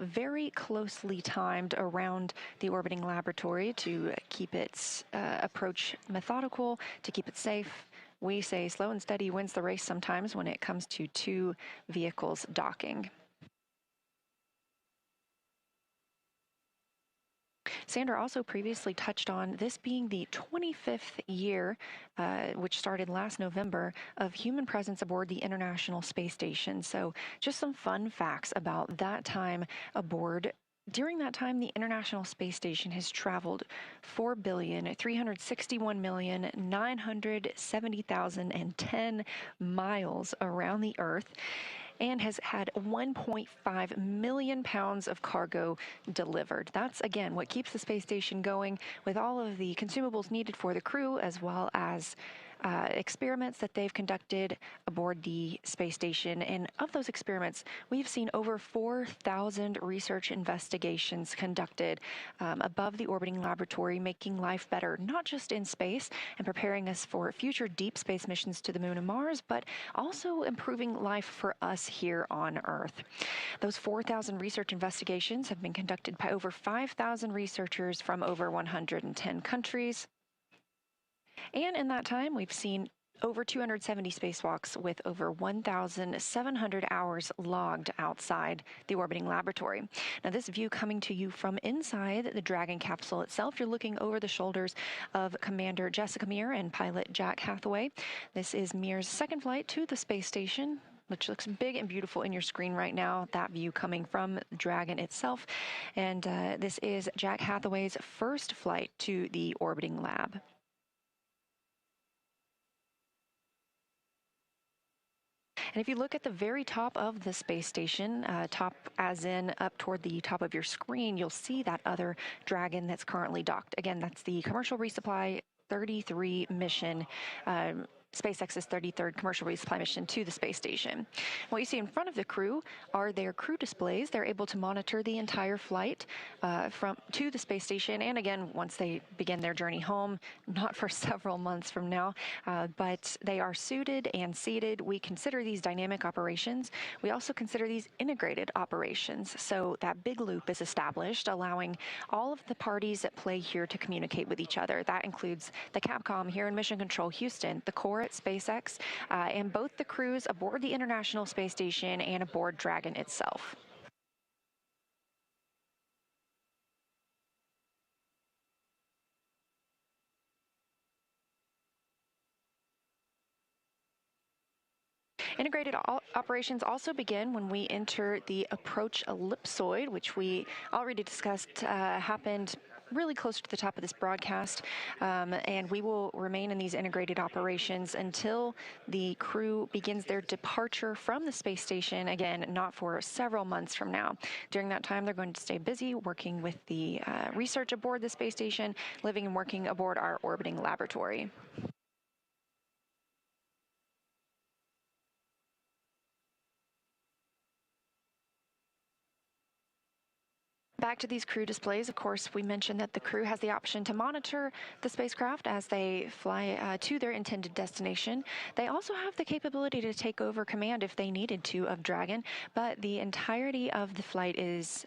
very closely timed around the orbiting laboratory to keep its approach methodical, to keep it safe. We say slow and steady wins the race sometimes when it comes to two vehicles docking. Sandra also previously touched on this being the 25th year, which started last November, of human presence aboard the International Space Station. So just some fun facts about that time aboard. During that time, the International Space Station has traveled 4,361,970,010 miles around the Earth, and has had 1.5 million pounds of cargo delivered. That's, again, what keeps the space station going, with all of the consumables needed for the crew, as well as experiments that they've conducted aboard the space station. And of those experiments, we've seen over 4,000 research investigations conducted above the orbiting laboratory, making life better, not just in space and preparing us for future deep space missions to the moon and Mars, but also improving life for us here on Earth. Those 4,000 research investigations have been conducted by over 5,000 researchers from over 110 countries. And in that time, we've seen over 270 spacewalks with over 1,700 hours logged outside the orbiting laboratory. Now, this view coming to you from inside the Dragon capsule itself, you're looking over the shoulders of Commander Jessica Meir and pilot Jack Hathaway. This is Meir's second flight to the space station, which looks big and beautiful in your screen right now, that view coming from Dragon itself. And this is Jack Hathaway's first flight to the orbiting lab. And if you look at the very top of the space station, top as in up toward the top of your screen, you'll see that other Dragon that's currently docked. Again, that's the Commercial Resupply 33 mission, SpaceX's 33rd commercial resupply mission to the space station. What you see in front of the crew are their crew displays. They're able to monitor the entire flight to the space station, and again, once they begin their journey home, not for several months from now, but they are suited and seated. We consider these dynamic operations. We also consider these integrated operations. So that big loop is established, allowing all of the parties at play here to communicate with each other. That includes the Capcom here in Mission Control Houston, the core at SpaceX, and both the crews aboard the International Space Station and aboard Dragon itself. Integrated operations also begin when we enter the approach ellipsoid, which we already discussed happened really close to the top of this broadcast, and we will remain in these integrated operations until the crew begins their departure from the space station, again, not for several months from now. During that time, they're going to stay busy working with the research aboard the space station, living and working aboard our orbiting laboratory. Back to these crew displays, of course, we mentioned that the crew has the option to monitor the spacecraft as they fly to their intended destination. They also have the capability to take over command if they needed to of Dragon, but the entirety of the flight is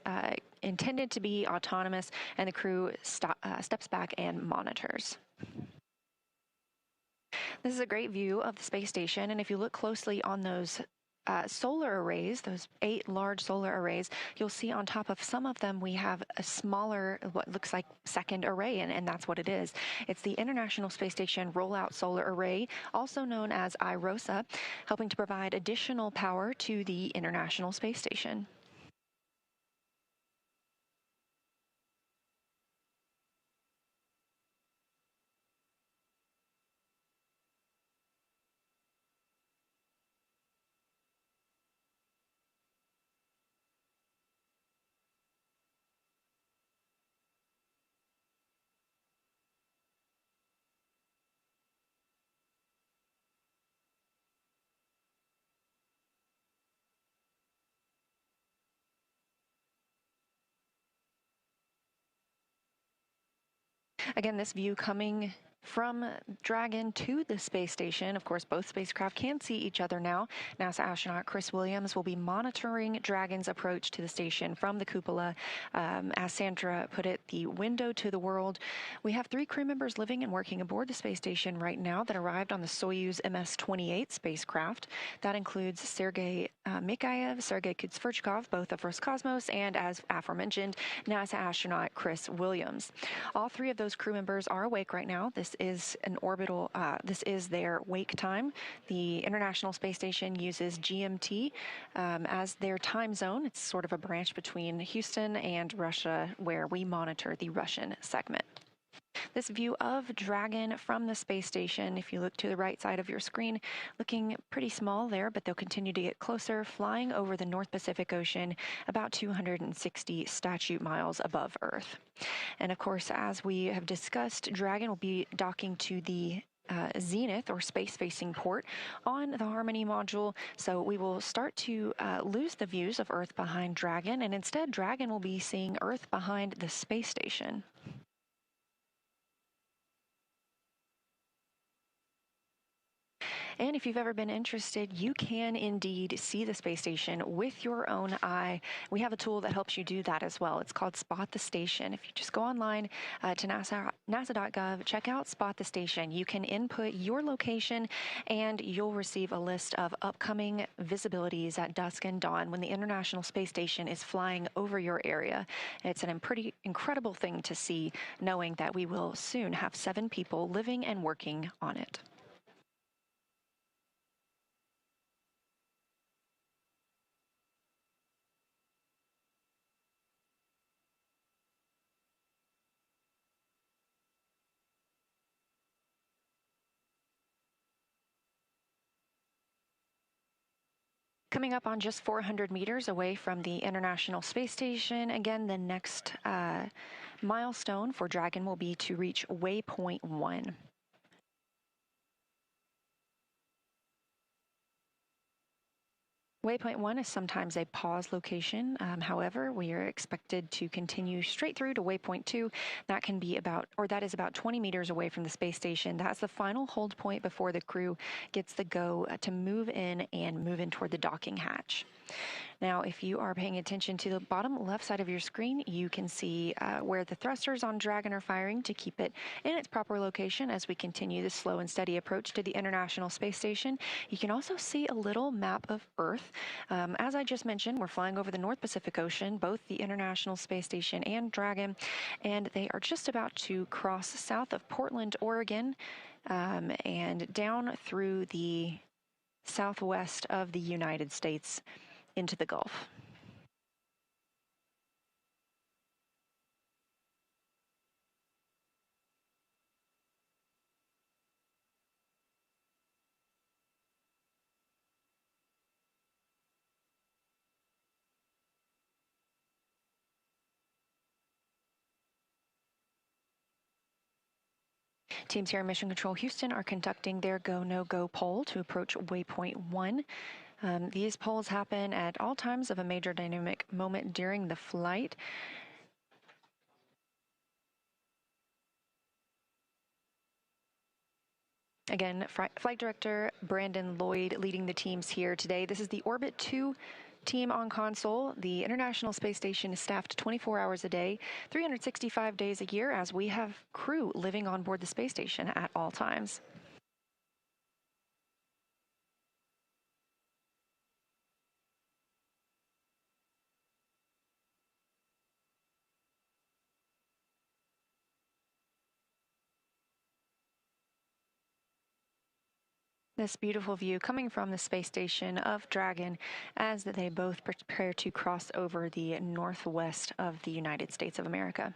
intended to be autonomous, and the crew steps back and monitors. This is a great view of the space station, and if you look closely on those solar arrays, those 8 large solar arrays, you'll see on top of some of them we have a smaller, what looks like second array, and that's what it is. It's the International Space Station Rollout Solar Array, also known as IROSA, helping to provide additional power to the International Space Station. Again, this view coming from Dragon to the space station. Of course, both spacecraft can see each other now. NASA astronaut Chris Williams will be monitoring Dragon's approach to the station from the cupola. As Sandra put it, the window to the world. We have 3 crew members living and working aboard the space station right now that arrived on the Soyuz MS-28 spacecraft. That includes Sergei Mikhaev, Sergei Kutsverchkov, both of Roscosmos, and as aforementioned, NASA astronaut Chris Williams. All 3 of those crew members are awake right now. This is an orbital, this is their wake time. The International Space Station uses GMT as their time zone. It's sort of a branch between Houston and Russia where we monitor the Russian segment. This view of Dragon from the space station, if you look to the right side of your screen, looking pretty small there, but they'll continue to get closer, flying over the North Pacific Ocean about 260 statute miles above Earth. And of course, as we have discussed, Dragon will be docking to the zenith or space-facing port on the Harmony module, so we will start to lose the views of Earth behind Dragon, and instead Dragon will be seeing Earth behind the space station. And if you've ever been interested, you can indeed see the space station with your own eye. We have a tool that helps you do that as well. It's called Spot the Station. If you just go online to nasa.gov, check out Spot the Station. You can input your location and you'll receive a list of upcoming visibilities at dusk and dawn when the International Space Station is flying over your area. It's a pretty incredible thing to see, knowing that we will soon have 7 people living and working on it. Coming up on just 400 meters away from the International Space Station, again, the next milestone for Dragon will be to reach waypoint 1. Waypoint 1 is sometimes a pause location. However, we are expected to continue straight through to waypoint 2. That can be that is about 20 meters away from the space station. That's the final hold point before the crew gets the go to move in toward the docking hatch. Now, if you are paying attention to the bottom left side of your screen, you can see where the thrusters on Dragon are firing to keep it in its proper location as we continue the slow and steady approach to the International Space Station. You can also see a little map of Earth. As I just mentioned, we're flying over the North Pacific Ocean, both the International Space Station and Dragon, and they are just about to cross south of Portland, Oregon, and down through the southwest of the United States into the Gulf. Teams here in Mission Control Houston are conducting their go, no-go poll to approach waypoint 1. These polls happen at all times of a major dynamic moment during the flight. Again, Flight Director Brandon Lloyd leading the teams here today. This is the Orbit 2 team on console. The International Space Station is staffed 24 hours a day, 365 days a year, as we have crew living on board the space station at all times. This beautiful view coming from the space station of Dragon as they both prepare to cross over the northwest of the United States of America.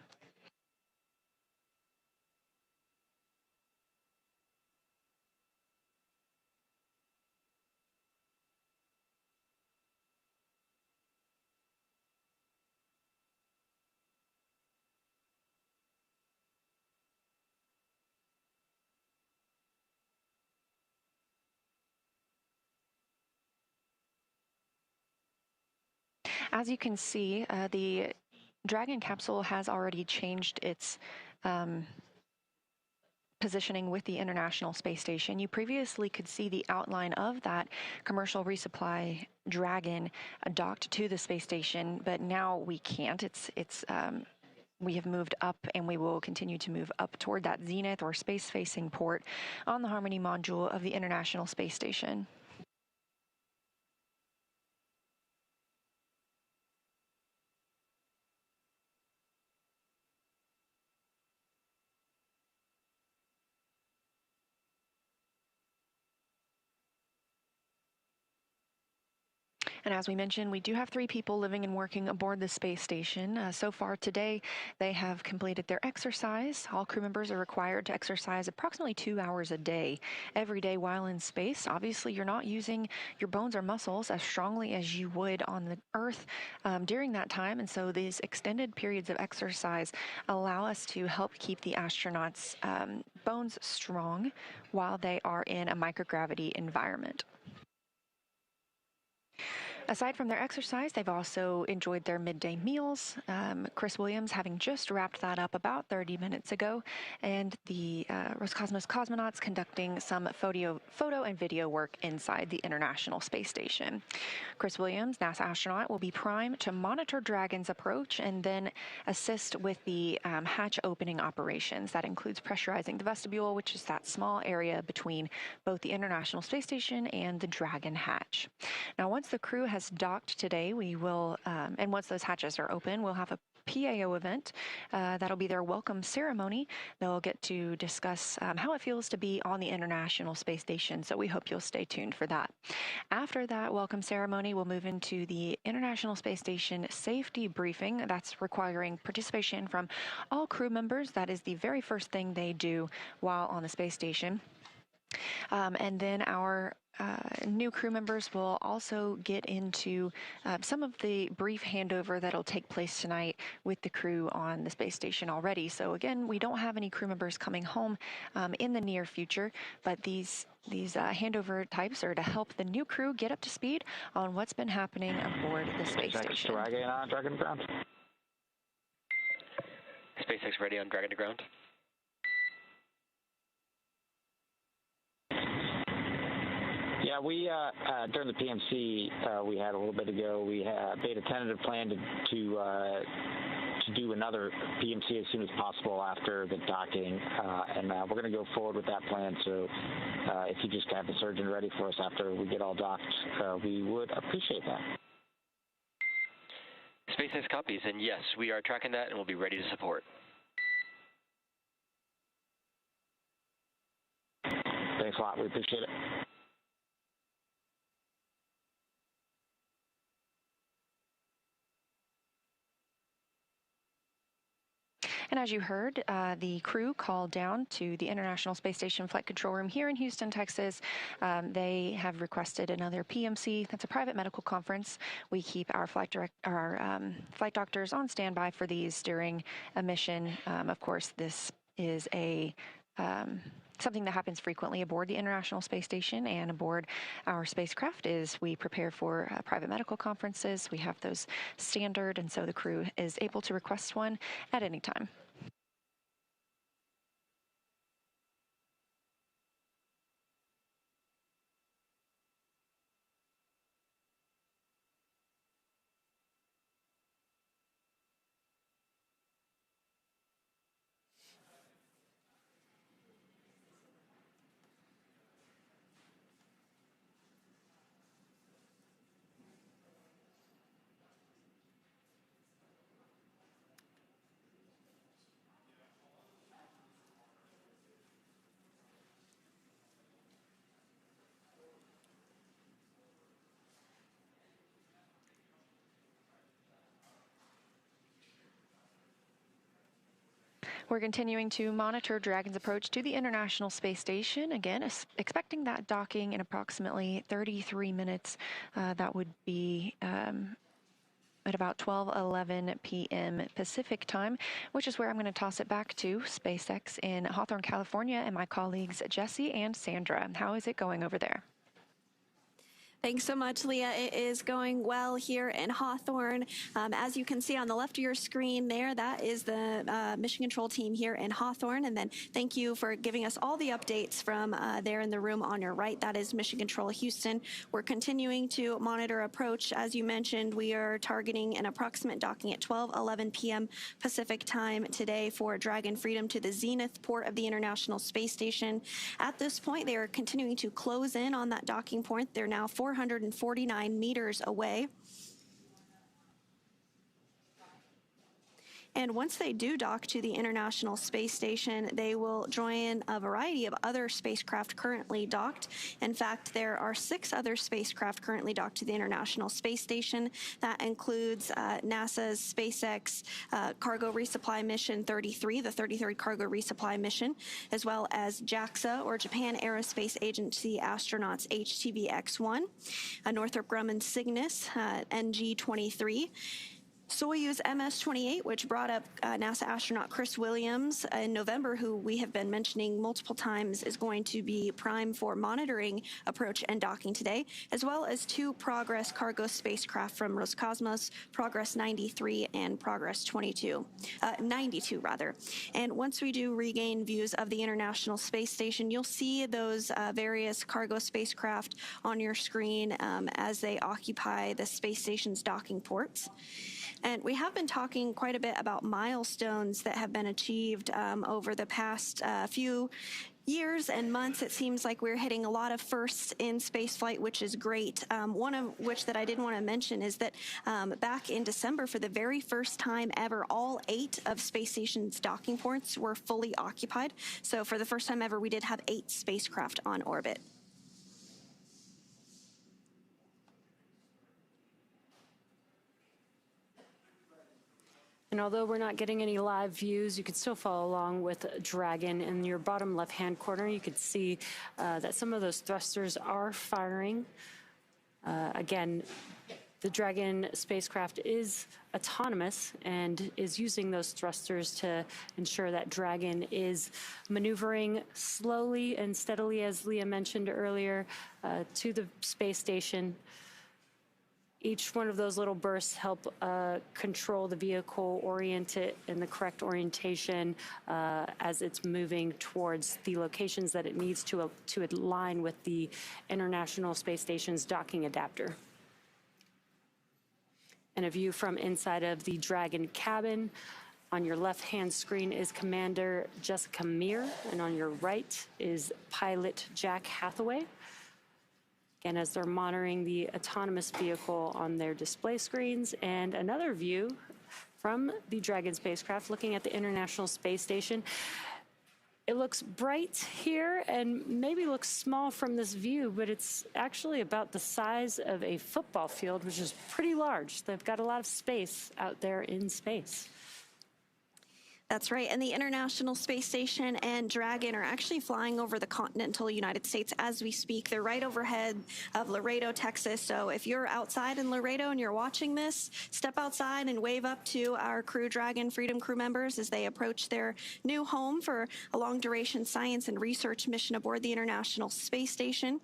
As you can see, the Dragon capsule has already changed its positioning with the International Space Station. You previously could see the outline of that commercial resupply Dragon docked to the space station, but now we can't. We have moved up, and we will continue to move up toward that zenith or space-facing port on the Harmony module of the International Space Station. And as we mentioned, we do have 3 people living and working aboard the space station. So far today, they have completed their exercise. All crew members are required to exercise approximately 2 hours a day, every day while in space. Obviously, you're not using your bones or muscles as strongly as you would on the Earth during that time. And so these extended periods of exercise allow us to help keep the astronauts' bones strong while they are in a microgravity environment. Aside from their exercise, they've also enjoyed their midday meals. Chris Williams having just wrapped that up about 30 minutes ago, and the Roscosmos cosmonauts conducting some photo and video work inside the International Space Station. Chris Williams, NASA astronaut, will be primed to monitor Dragon's approach and then assist with the hatch opening operations. That includes pressurizing the vestibule, which is that small area between both the International Space Station and the Dragon hatch. Now, once the crew has docked today, we will, and once those hatches are open, we'll have a PAO event. That'll be their welcome ceremony. They'll get to discuss how it feels to be on the International Space Station, so we hope you'll stay tuned for that. After that welcome ceremony, we'll move into the International Space Station safety briefing. That's requiring participation from all crew members. That is the very first thing they do while on the space station. And then our new crew members will also get into some of the brief handover that'll take place tonight with the crew on the space station already. So again, we don't have any crew members coming home in the near future, but these handover types are to help the new crew get up to speed on what's been happening aboard the space station. Dragon on Dragon to ground. SpaceX ready on Dragon to ground. Yeah, we during the PMC we had a little bit ago, we made a tentative plan to do another PMC as soon as possible after the docking, and we're going to go forward with that plan. So if you just have the surgeon ready for us after we get all docked, we would appreciate that. SpaceX copies, and yes, we are tracking that and we'll be ready to support. Thanks a lot. We appreciate it. And as you heard, the crew called down to the International Space Station Flight Control Room here in Houston, Texas. They have requested another PMC. That's a private medical conference. We keep our flight doctors on standby for these during a mission. Of course, this is something that happens frequently aboard the International Space Station and aboard our spacecraft. Is we prepare for private medical conferences. We have those standard, and so the crew is able to request one at any time. We're continuing to monitor Dragon's approach to the International Space Station. Again, expecting that docking in approximately 33 minutes. That would be at about 12:11 p.m. Pacific time, which is where I'm going to toss it back to SpaceX in Hawthorne, California, and my colleagues Jesse and Sandra. How is it going over there? Thanks so much, Leah. It is going well here in Hawthorne. As you can see on the left of your screen there, that is the mission control team here in Hawthorne. And then thank you for giving us all the updates from there in the room on your right. That is Mission Control Houston. We're continuing to monitor approach. As you mentioned, we are targeting an approximate docking at 12:11 p.m. Pacific time today for Dragon Freedom to the zenith port of the International Space Station. At this point, they are continuing to close in on that docking point. They're now 449 meters away. And once they do dock to the International Space Station, they will join a variety of other spacecraft currently docked. In fact, there are 6 other spacecraft currently docked to the International Space Station. That includes NASA's SpaceX Cargo Resupply Mission 33, the 33rd Cargo Resupply Mission, as well as JAXA, or Japan Aerospace Agency astronauts HTV-X1, Northrop Grumman Cygnus NG-23, Soyuz MS-28, which brought up NASA astronaut Chris Williams in November, who we have been mentioning multiple times is going to be prime for monitoring approach and docking today, as well as 2 Progress cargo spacecraft from Roscosmos, Progress 93 and Progress 92. And once we do regain views of the International Space Station, you'll see those various cargo spacecraft on your screen as they occupy the space station's docking ports. And we have been talking quite a bit about milestones that have been achieved over the past few years and months. It seems like we're hitting a lot of firsts in spaceflight, which is great. One of which that I did want to mention is that back in December, for the very first time ever, all 8 of Space Station's docking ports were fully occupied. So for the first time ever, we did have 8 spacecraft on orbit. And although we're not getting any live views, you can still follow along with Dragon. In your bottom left-hand corner, you can see that some of those thrusters are firing. Again, the Dragon spacecraft is autonomous and is using those thrusters to ensure that Dragon is maneuvering slowly and steadily, as Leah mentioned earlier, to the space station. Each one of those little bursts help control the vehicle, orient it in the correct orientation as it's moving towards the locations that it needs to align with the International Space Station's docking adapter. And a view from inside of the Dragon cabin. On your left-hand screen is Commander Jessica Meir, and on your right is pilot Jack Hathaway. Again, as they're monitoring the autonomous vehicle on their display screens. And another view from the Dragon spacecraft looking at the International Space Station. It looks bright here and maybe looks small from this view, but it's actually about the size of a football field, which is pretty large. They've got a lot of space out there in space. That's right, and the International Space Station and Dragon are actually flying over the continental United States as we speak. They're right overhead of Laredo, Texas, so if you're outside in Laredo and you're watching this, step outside and wave up to our Crew Dragon Freedom crew members as they approach their new home for a long-duration science and research mission aboard the International Space Station.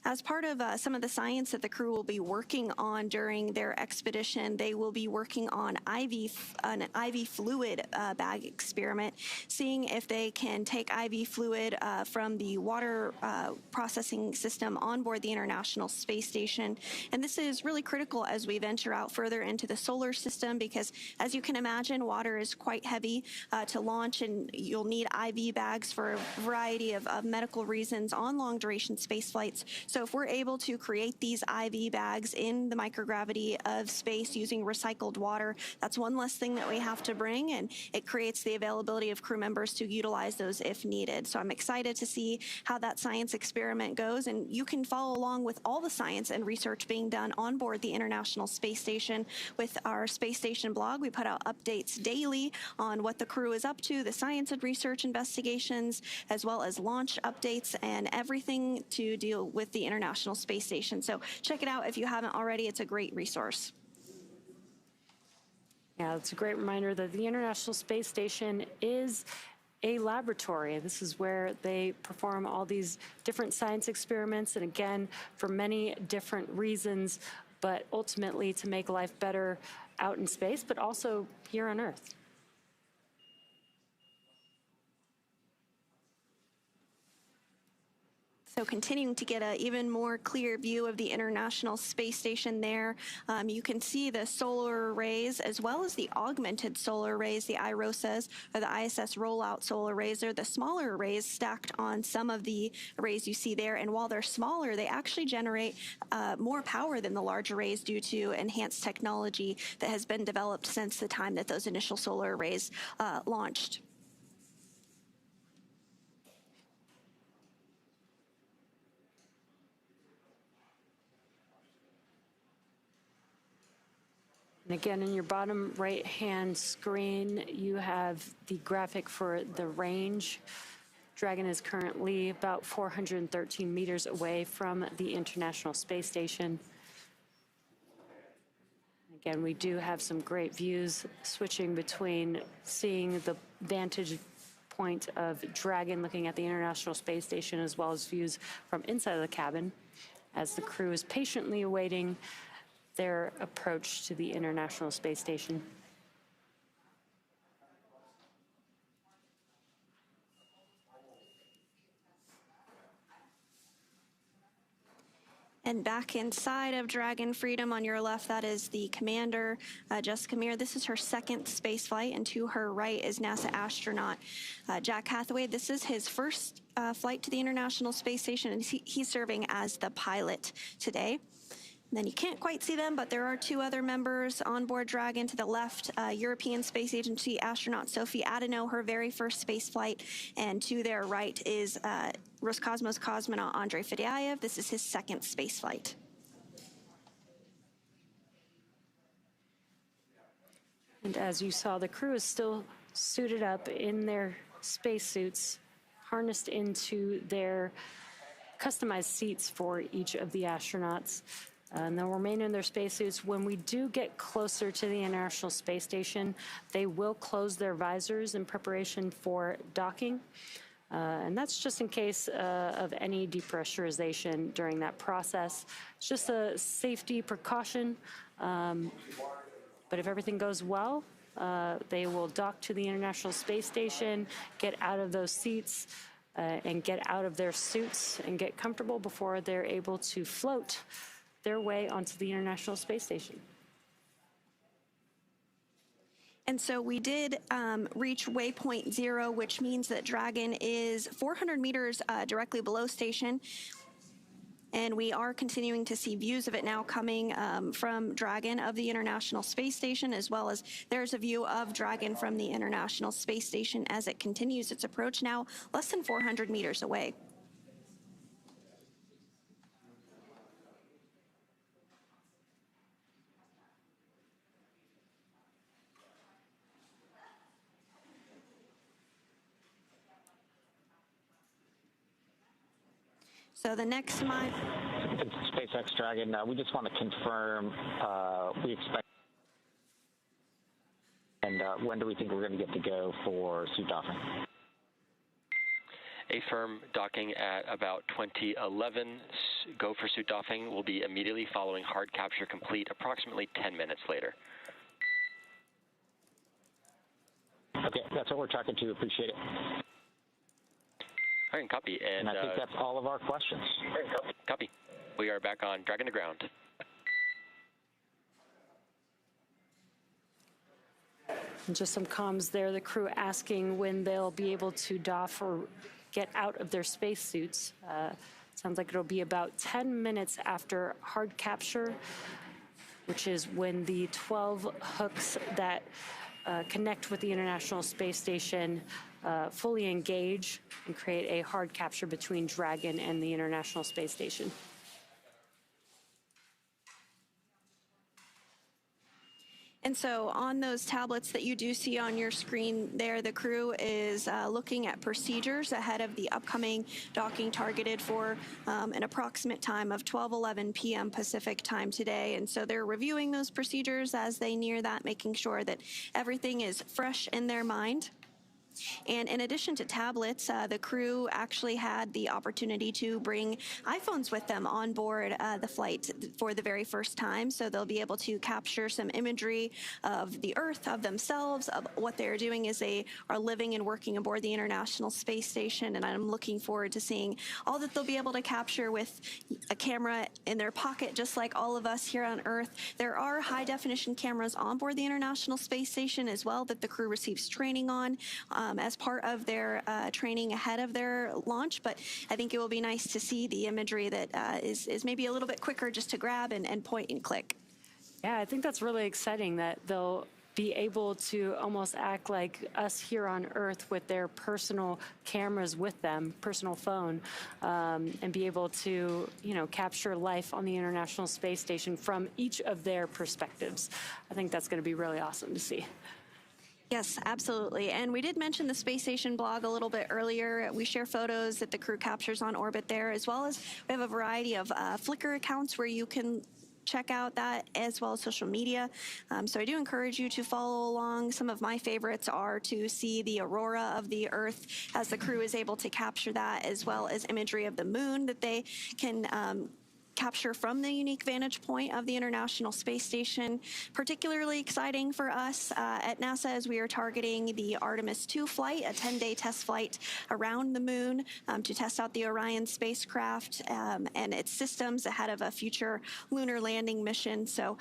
As part of some of the science that the crew will be working on during their expedition, they will be working on an IV fluid bag experiment, seeing if they can take IV fluid from the water processing system on board the International Space Station. And this is really critical as we venture out further into the solar system because, as you can imagine, water is quite heavy to launch, and you'll need IV bags for a variety of medical reasons on long-duration space flights. So if we're able to create these IV bags in the microgravity of space using recycled water, that's one less thing that we have to bring, and it creates the availability of crew members to utilize those if needed. So I'm excited to see how that science experiment goes, and you can follow along with all the science and research being done on board the International Space Station with our Space Station blog. We put out updates daily on what the crew is up to, the science and research investigations, as well as launch updates and everything to deal with the International Space Station. So check it out if you haven't already. It's a great resource. Yeah, it's a great reminder that the International Space Station is a laboratory. This is where they perform all these different science experiments, and again, for many different reasons, but ultimately to make life better out in space, but also here on Earth. So continuing to get an even more clear view of the International Space Station there. You can see the solar arrays as well as the augmented solar arrays, the IROSAs, or the ISS rollout solar arrays. They're the smaller arrays stacked on some of the arrays you see there. And while they're smaller, they actually generate more power than the large arrays due to enhanced technology that has been developed since the time that those initial solar arrays launched. And again, in your bottom right-hand screen, you have the graphic for the range. Dragon is currently about 413 meters away from the International Space Station. Again, we do have some great views switching between seeing the vantage point of Dragon looking at the International Space Station, as well as views from inside of the cabin as the crew is patiently awaiting their approach to the International Space Station. And back inside of Dragon Freedom on your left, that is the commander, Jessica Meir. This is her second space flight, and to her right is NASA astronaut Jack Hathaway. This is his first flight to the International Space Station, and he's serving as the pilot today. And then you can't quite see them, but there are two other members on board Dragon. To the left, European Space Agency astronaut Sophie Adenot, her very first space flight. And to their right is Roscosmos cosmonaut Andrey Fedyaev. This is his second space flight. And as you saw, the crew is still suited up in their spacesuits, harnessed into their customized seats for each of the astronauts. And they'll remain in their spacesuits. When we do get closer to the International Space Station, they will close their visors in preparation for docking. And that's just in case of any depressurization during that process. It's just a safety precaution. But if everything goes well, they will dock to the International Space Station, get out of those seats, and get out of their suits and get comfortable before they're able to float their way onto the International Space Station. And so we did reach waypoint 0, which means that Dragon is 400 meters directly below station. And we are continuing to see views of it now coming from Dragon of the International Space Station, as well as there's a view of Dragon from the International Space Station as it continues its approach, now less than 400 meters away. So the next mile. SpaceX Dragon, we just want to confirm we expect, and when do we think we're going to get to go for suit docking? A firm docking at about 2011. Go for suit docking will be immediately following hard capture complete, approximately 10 minutes later. Okay, that's what we're talking to. Appreciate it. All right, copy. And I think that's all of our questions. Copy. We are back on Dragon to ground. And just some comms there, the crew asking when they'll be able to doff or get out of their spacesuits. Sounds like it'll be about 10 minutes after hard capture, which is when the 12 hooks that connect with the International Space Station fully engage and create a hard capture between Dragon and the International Space Station. And so on those tablets that you do see on your screen there, the crew is looking at procedures ahead of the upcoming docking targeted for an approximate time of 12:11 p.m. Pacific time today. And so they're reviewing those procedures as they near that, making sure that everything is fresh in their mind. And in addition to tablets, the crew actually had the opportunity to bring iPhones with them on board the flight for the very first time. So they'll be able to capture some imagery of the Earth, of themselves, of what they're doing as they are living and working aboard the International Space Station. And I'm looking forward to seeing all that they'll be able to capture with a camera in their pocket, just like all of us here on Earth. There are high-definition cameras on board the International Space Station as well that the crew receives training on as part of their training ahead of their launch. But I think it will be nice to see the imagery that is maybe a little bit quicker just to grab and point and click. Yeah, I think that's really exciting that they'll be able to almost act like us here on Earth with their personal cameras with them, personal phone, and be able to, capture life on the International Space Station from each of their perspectives. I think that's going to be really awesome to see. Yes, absolutely. And we did mention the Space Station blog a little bit earlier. We share photos that the crew captures on orbit there, as well as we have a variety of Flickr accounts where you can check out that, as well as social media. So I do encourage you to follow along. Some of my favorites are to see the aurora of the Earth as the crew is able to capture that, as well as imagery of the moon that they can capture from the unique vantage point of the International Space Station. Particularly exciting for us at NASA as we are targeting the Artemis 2 flight, a 10-day test flight around the moon to test out the Orion spacecraft and its systems ahead of a future lunar landing mission. So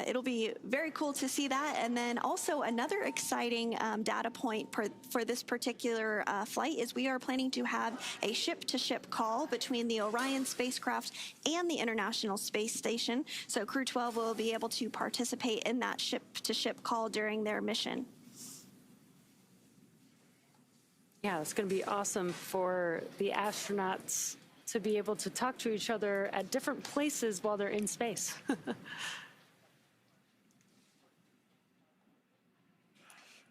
it'll be very cool to see that. And then also another exciting data point for this particular flight is we are planning to have a ship-to-ship call between the Orion spacecraft and the International Space Station. So Crew-12 will be able to participate in that ship-to-ship call during their mission. Yeah, it's going to be awesome for the astronauts to be able to talk to each other at different places while they're in space.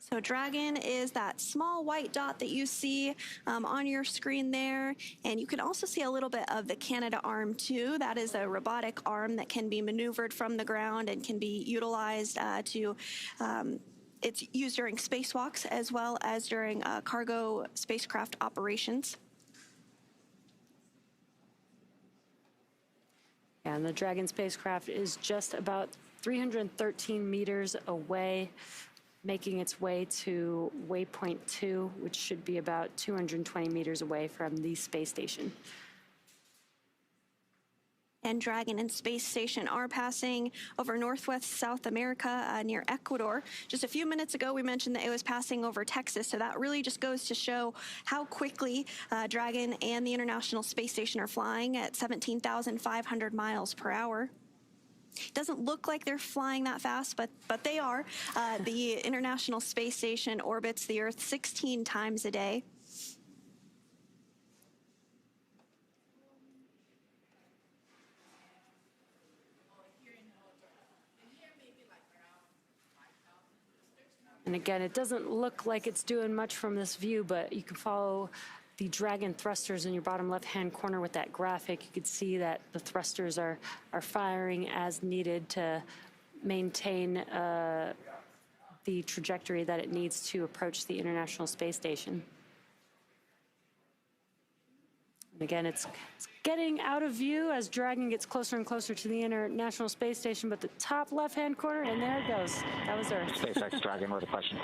So Dragon is that small white dot that you see on your screen there. And you can also see a little bit of the Canadarm2. That is a robotic arm that can be maneuvered from the ground and can be utilized it's used during spacewalks as well as during cargo spacecraft operations. And the Dragon spacecraft is just about 313 meters away, making its way to waypoint 2, which should be about 220 meters away from the space station. And Dragon and Space Station are passing over northwest South America near Ecuador. Just a few minutes ago, we mentioned that it was passing over Texas, so that really just goes to show how quickly Dragon and the International Space Station are flying at 17,500 miles per hour. Doesn't look like they're flying that fast, but they are. The International Space Station orbits the Earth 16 times a day. And again, it doesn't look like it's doing much from this view, but you can follow the Dragon thrusters in your bottom left-hand corner with that graphic. You can see that the thrusters are firing as needed to maintain the trajectory that it needs to approach the International Space Station. And again, it's getting out of view as Dragon gets closer and closer to the International Space Station, but the top left-hand corner, and there it goes. That was Earth. SpaceX Dragon with a question.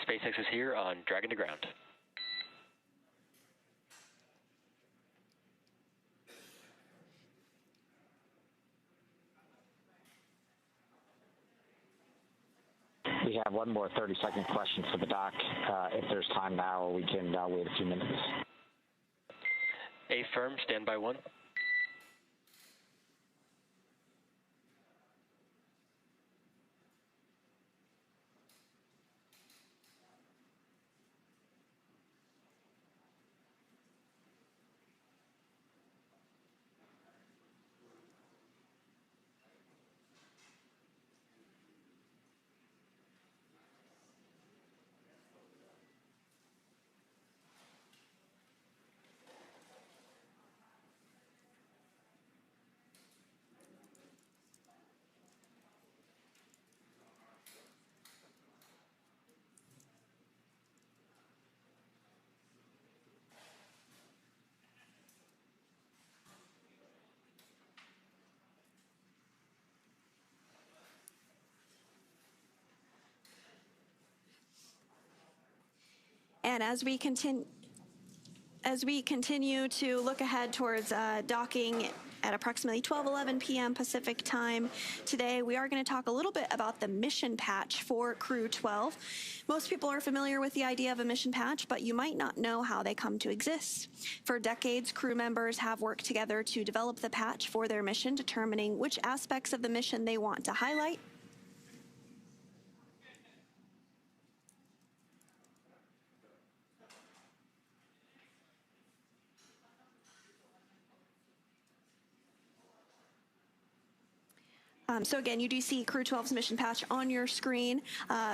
SpaceX is here on Dragon to ground. We have one more 30-second question for the doc. If there's time now, we can wait a few minutes. A firm, standby 1. And as we continue to look ahead towards docking at approximately 12:11 p.m. Pacific time today, we are going to talk a little bit about the mission patch for Crew-12. Most people are familiar with the idea of a mission patch, but you might not know how they come to exist. For decades, crew members have worked together to develop the patch for their mission, determining which aspects of the mission they want to highlight. So again, you do see Crew-12's mission patch on your screen.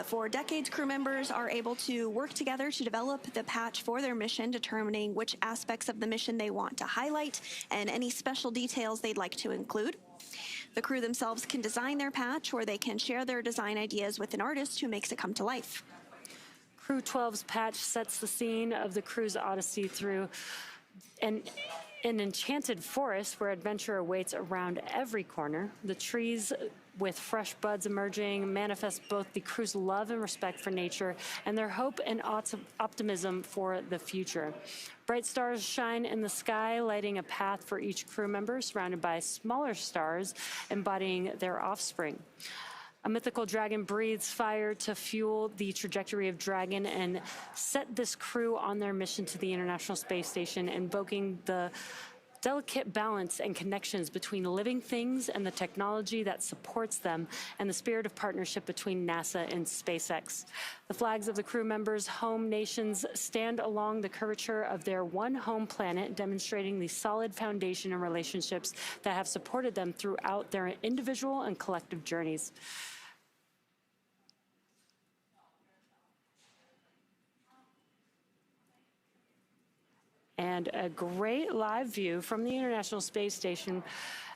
For decades, crew members are able to work together to develop the patch for their mission, determining which aspects of the mission they want to highlight and any special details they'd like to include. The crew themselves can design their patch, or they can share their design ideas with an artist who makes it come to life. Crew-12's patch sets the scene of the crew's odyssey through an enchanted forest where adventure awaits around every corner. The trees with fresh buds emerging manifest both the crew's love and respect for nature and their hope and optimism for the future. Bright stars shine in the sky, lighting a path for each crew member, surrounded by smaller stars embodying their offspring. A mythical dragon breathes fire to fuel the trajectory of Dragon and set this crew on their mission to the International Space Station, invoking the delicate balance and connections between living things and the technology that supports them, and the spirit of partnership between NASA and SpaceX. The flags of the crew members' home nations stand along the curvature of their one home planet, demonstrating the solid foundation and relationships that have supported them throughout their individual and collective journeys. And a great live view from the International Space Station.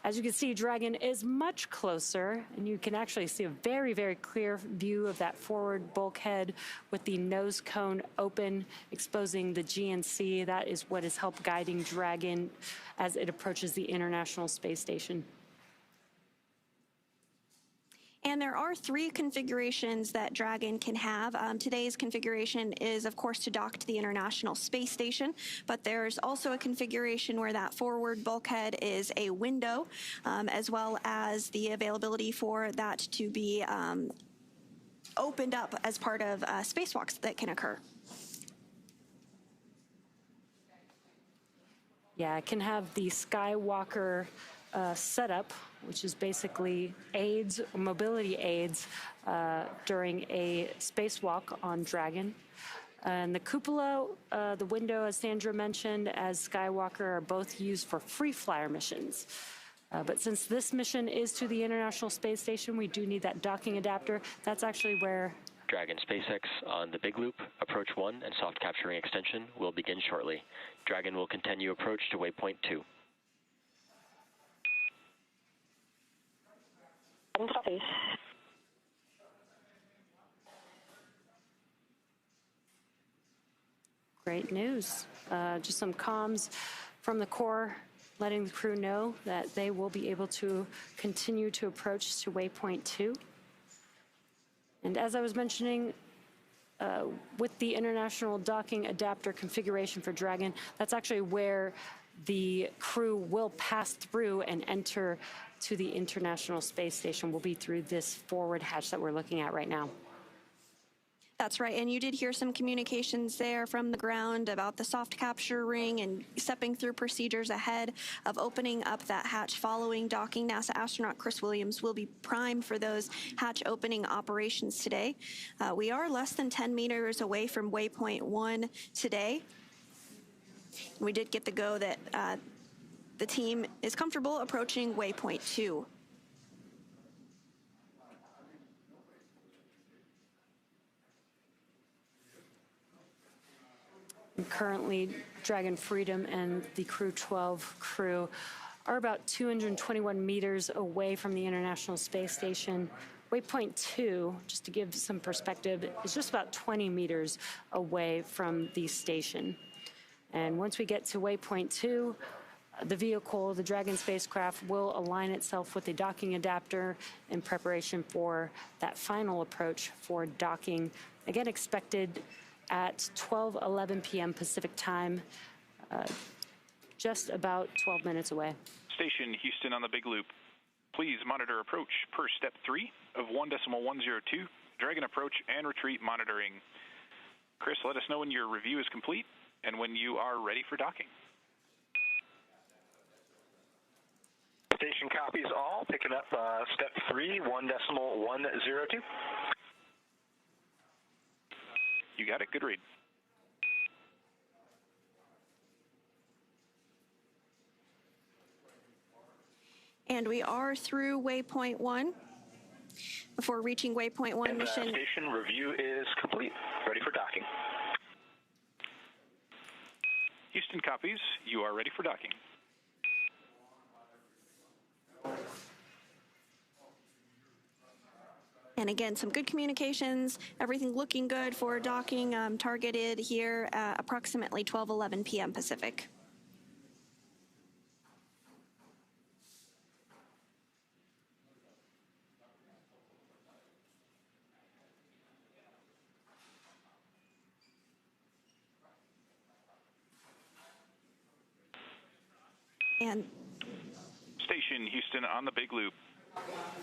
As you can see, Dragon is much closer, and you can actually see a very, very clear view of that forward bulkhead with the nose cone open, exposing the GNC. That is what is helped guiding Dragon as it approaches the International Space Station. And there are 3 configurations that Dragon can have. Today's configuration is, of course, to dock to the International Space Station, but there's also a configuration where that forward bulkhead is a window, as well as the availability for that to be opened up as part of spacewalks that can occur. Yeah, it can have the Skywalker setup, which is basically aids, mobility aids, during a spacewalk on Dragon. And the cupola, the window, as Sandra mentioned, as Skywalker, are both used for free flyer missions. But since this mission is to the International Space Station, we do need that docking adapter. That's actually where Dragon SpaceX on the Big Loop, approach 1 and soft capturing extension will begin shortly. Dragon will continue approach to waypoint 2. Copy. Great news. Just some comms from the core letting the crew know that they will be able to continue to approach to waypoint 2. And as I was mentioning, with the international docking adapter configuration for Dragon, that's actually where the crew will pass through and enter to the International Space Station. Will be through this forward hatch that we're looking at right now. That's right, and you did hear some communications there from the ground about the soft capture ring and stepping through procedures ahead of opening up that hatch following docking. NASA astronaut Chris Williams will be primed for those hatch opening operations today. We are less than 10 meters away from waypoint 1 today. We did get the go that the team is comfortable approaching waypoint 2. And currently, Dragon Freedom and the Crew-12 crew are about 221 meters away from the International Space Station. Waypoint 2, just to give some perspective, is just about 20 meters away from the station. And once we get to waypoint 2, the vehicle, the Dragon spacecraft, will align itself with the docking adapter in preparation for that final approach for docking. Again, expected at 12:11 p.m. Pacific time, just about 12 minutes away. Station Houston on the Big Loop. Please monitor approach per step 3 of 1.102, Dragon approach and retreat monitoring. Chris, let us know when your review is complete and when you are ready for docking. Station copies all, picking up step 3, 1.102. You got it, good read. And we are through waypoint 1. Before reaching waypoint 1 mission. Station review is complete, ready for docking. Houston copies, you are ready for docking. And again, some good communications, everything looking good for docking, targeted here at approximately 12:11 p.m. Pacific. And Station Houston on the Big Loop.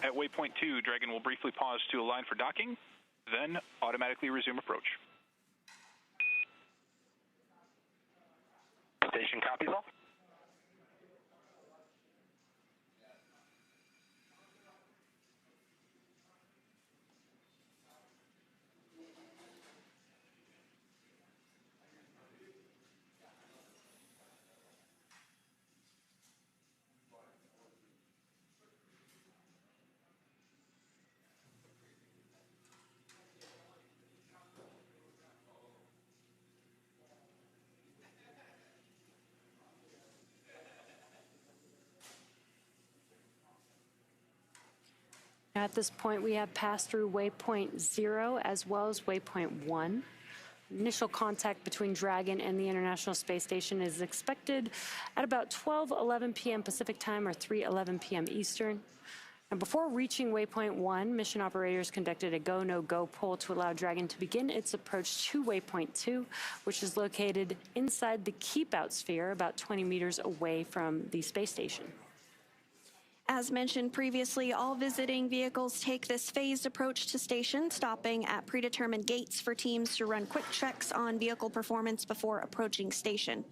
At waypoint 2, Dragon will briefly pause to align for docking, then automatically resume approach. Station copies all. At this point, we have passed through waypoint 0 as well as waypoint 1. Initial contact between Dragon and the International Space Station is expected at about 12:11 p.m. Pacific time or 3:11 p.m. Eastern. And before reaching waypoint 1, mission operators conducted a go, no-go poll to allow Dragon to begin its approach to waypoint 2, which is located inside the keep-out sphere about 20 meters away from the space station. as mentioned previously, all visiting vehicles take this phased approach to station, stopping at predetermined gates for teams to run quick checks on vehicle performance before approaching station.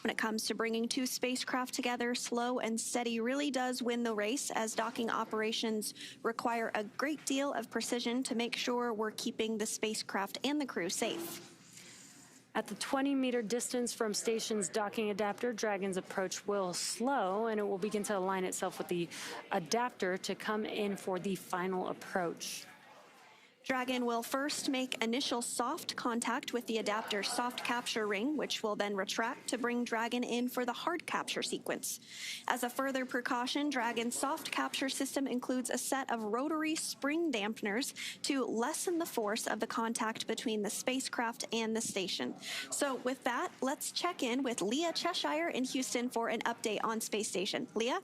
When it comes to bringing two spacecraft together, slow and steady really does win the race, as docking operations require a great deal of precision to make sure we're keeping the spacecraft and the crew safe. At the 20-meter distance from station's docking adapter, Dragon's approach will slow, and it will begin to align itself with the adapter to come in for the final approach. Dragon will first make initial soft contact with the adapter's soft capture ring, which will then retract to bring Dragon in for the hard capture sequence. As a further precaution, Dragon's soft capture system includes a set of rotary spring dampeners to lessen the force of the contact between the spacecraft and the station. So with that, let's check in with Leah Cheshire in Houston for an update on Space Station. Leah?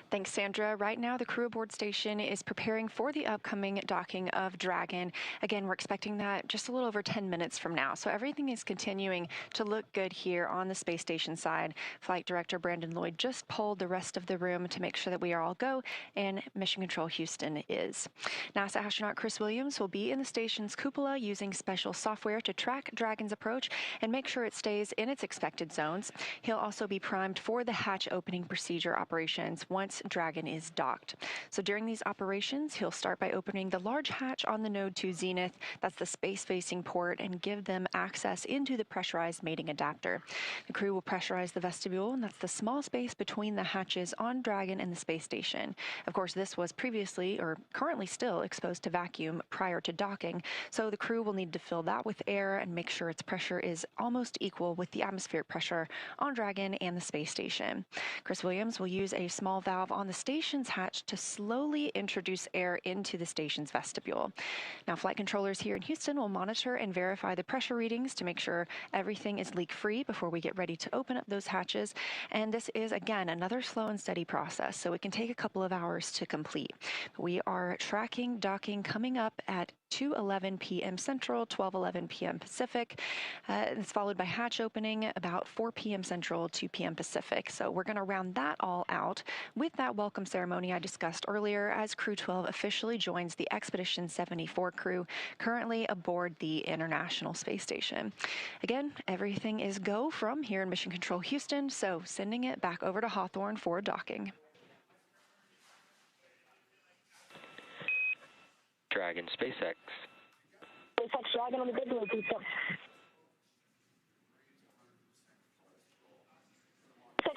Thanks, Sandra. Right now, the crew aboard station is preparing for the upcoming docking of Dragon. Again, we're expecting that just a little over 10 minutes from now. So everything is continuing to look good here on the space station side. Flight Director Brandon Lloyd just polled the rest of the room to make sure that we are all go, and Mission Control Houston is. NASA astronaut Chris Williams will be in the station's cupola using special software to track Dragon's approach and make sure it stays in its expected zones. He'll also be primed for the hatch opening procedure operations once Dragon is docked. So during these operations, he'll start by opening the large hatch on the Node 2 Zenith, that's the space-facing port, and give them access into the pressurized mating adapter. The crew will pressurize the vestibule, and that's the small space between the hatches on Dragon and the space station. Of course, this was previously, or currently still, exposed to vacuum prior to docking, so the crew will need to fill that with air and make sure its pressure is almost equal with the atmospheric pressure on Dragon and the space station. Chris Williams will use a small valve valve on the station's hatch to slowly introduce air into the station's vestibule. Now, flight controllers here in Houston will monitor and verify the pressure readings to make sure everything is leak-free before we get ready to open up those hatches. And this is, again, another slow and steady process, so it can take a couple of hours to complete. We are tracking docking coming up at 2:11 p.m. Central, 12:11 p.m. Pacific. It's followed by hatch opening about 4 p.m. Central, 2 p.m. Pacific. So we're going to round that all out with that welcome ceremony I discussed earlier as Crew-12 officially joins the Expedition 74 crew currently aboard the International Space Station. Again, everything is go from here in Mission Control Houston, so sending it back over to Hawthorne for docking. Dragon, SpaceX. SpaceX Dragon on the big loop. SpaceX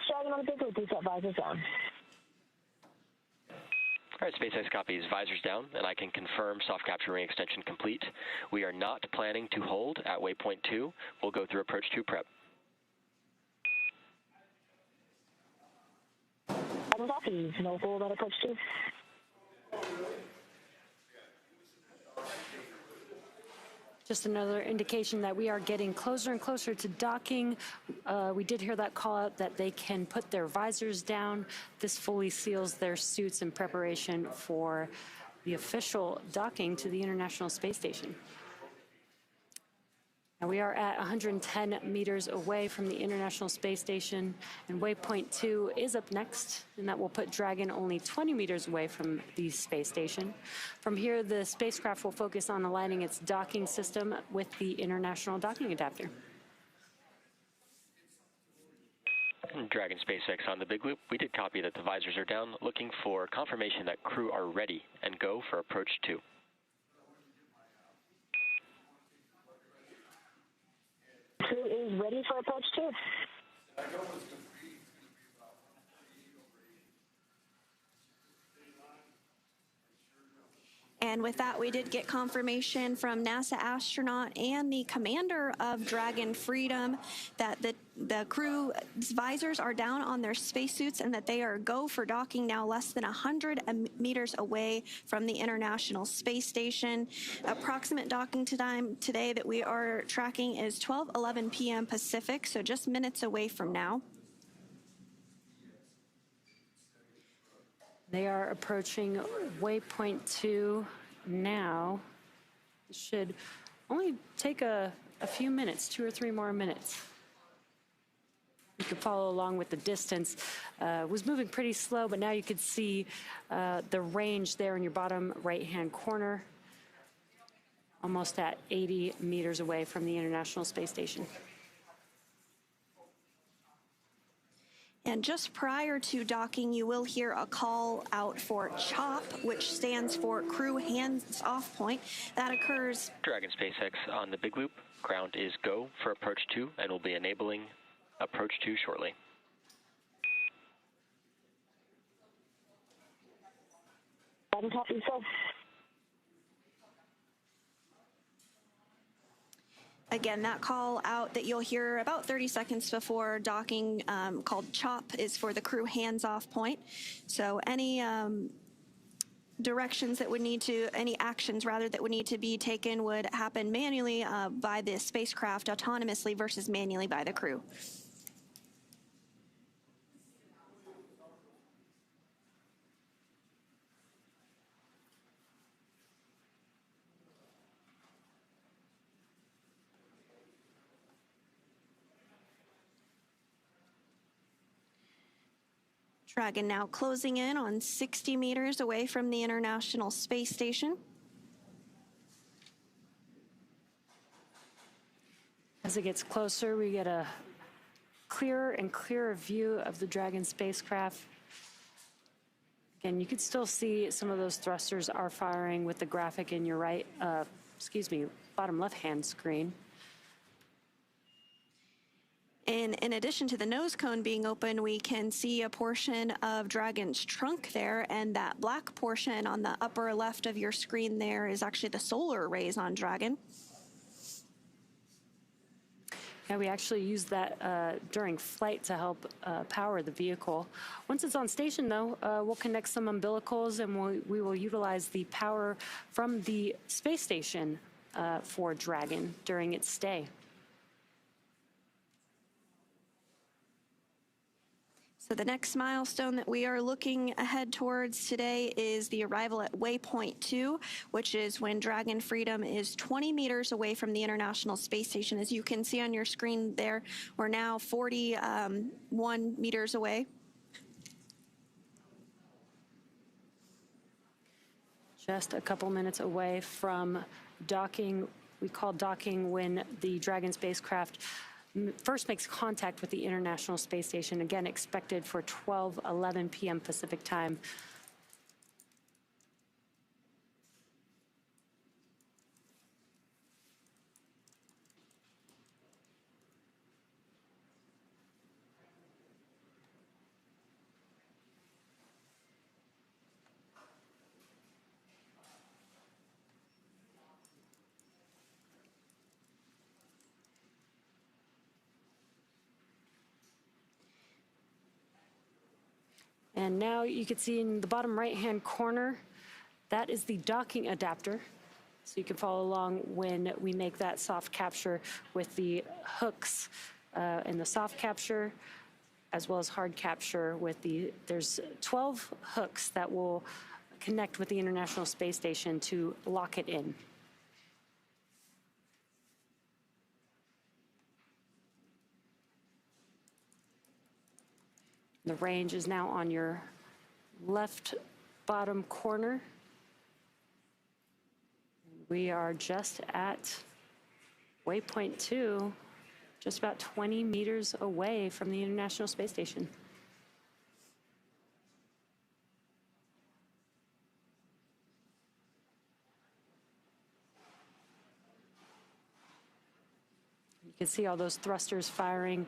Dragon on the big loop. Reset visors down. All right, SpaceX copies. Visors down, and I can confirm soft capture ring extension complete. We are not planning to hold at waypoint 2. We'll go through approach 2 prep. Copies. No hold on approach 2. Just another indication that we are getting closer and closer to docking. We did hear that call out that they can put their visors down. This fully seals their suits in preparation for the official docking to the International Space Station. Now we are at 110 meters away from the International Space Station, and waypoint 2 is up next, and that will put Dragon only 20 meters away from the space station. From here, the spacecraft will focus on aligning its docking system with the International Docking Adapter. Dragon, SpaceX on the big loop. We did copy that the visors are down, looking for confirmation that crew are ready and go for approach 2. Crew is ready for approach 2. And with that, we did get confirmation from NASA astronaut and the commander of Dragon Freedom that the crew's visors are down on their spacesuits and that they are go for docking now less than 100 meters away from the International Space Station. Approximate docking time today that we are tracking is 12:11 p.m. Pacific, so just minutes away from now. They are approaching waypoint 2 now. It should only take a few minutes, 2 or 3 more minutes. You can follow along with the distance. It was moving pretty slow, but now you could see the range there in your bottom right-hand corner, almost at 80 meters away from the International Space Station. And just prior to docking, you will hear a call out for CHOP, which stands for Crew Hands Off Point. That occurs. Dragon, SpaceX on the big loop. Ground is go for approach 2, and we'll be enabling approach 2 shortly. Copy, so. Again, that call out that you'll hear about 30 seconds before docking, called CHOP, is for the crew hands-off point. So any directions that would need to, any actions rather that would need to be taken would happen manually by the spacecraft autonomously versus manually by the crew. Dragon now closing in on 60 meters away from the International Space Station. As it gets closer, we get a clearer and clearer view of the Dragon spacecraft. Again, you can still see some of those thrusters are firing with the graphic in your bottom left-hand screen. And in addition to the nose cone being open, we can see a portion of Dragon's trunk there, and that black portion on the upper left of your screen there is actually the solar arrays on Dragon. Yeah, we actually use that during flight to help power the vehicle. Once it's on station, though, we'll connect some umbilicals, and we will utilize the power from the space station for Dragon during its stay. So the next milestone that we are looking ahead towards today is the arrival at waypoint 2, which is when Dragon Freedom is 20 meters away from the International Space Station. As you can see on your screen there, we're now 41 meters away. Just a couple minutes away from docking. We call docking when the Dragon spacecraft first makes contact with the International Space Station, again expected for 12:11 p.m. Pacific time. And now you can see in the bottom right-hand corner, that is the docking adapter. So you can follow along when we make that soft capture with the hooks in the soft capture, as well as hard capture with there's 12 hooks that will connect with the International Space Station to lock it in. The range is now on your left bottom corner. We are just at waypoint 2, just about 20 meters away from the International Space Station. You can see all those thrusters firing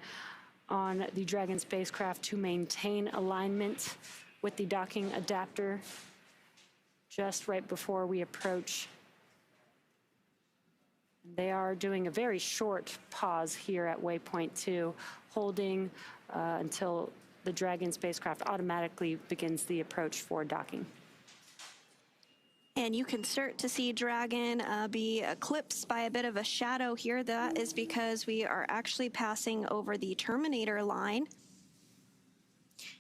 on the Dragon spacecraft to maintain alignment with the docking adapter just right before we approach. They are doing a very short pause here at waypoint 2, holding until the Dragon spacecraft automatically begins the approach for docking. And you can start to see Dragon be eclipsed by a bit of a shadow here. That is because we are actually passing over the terminator line.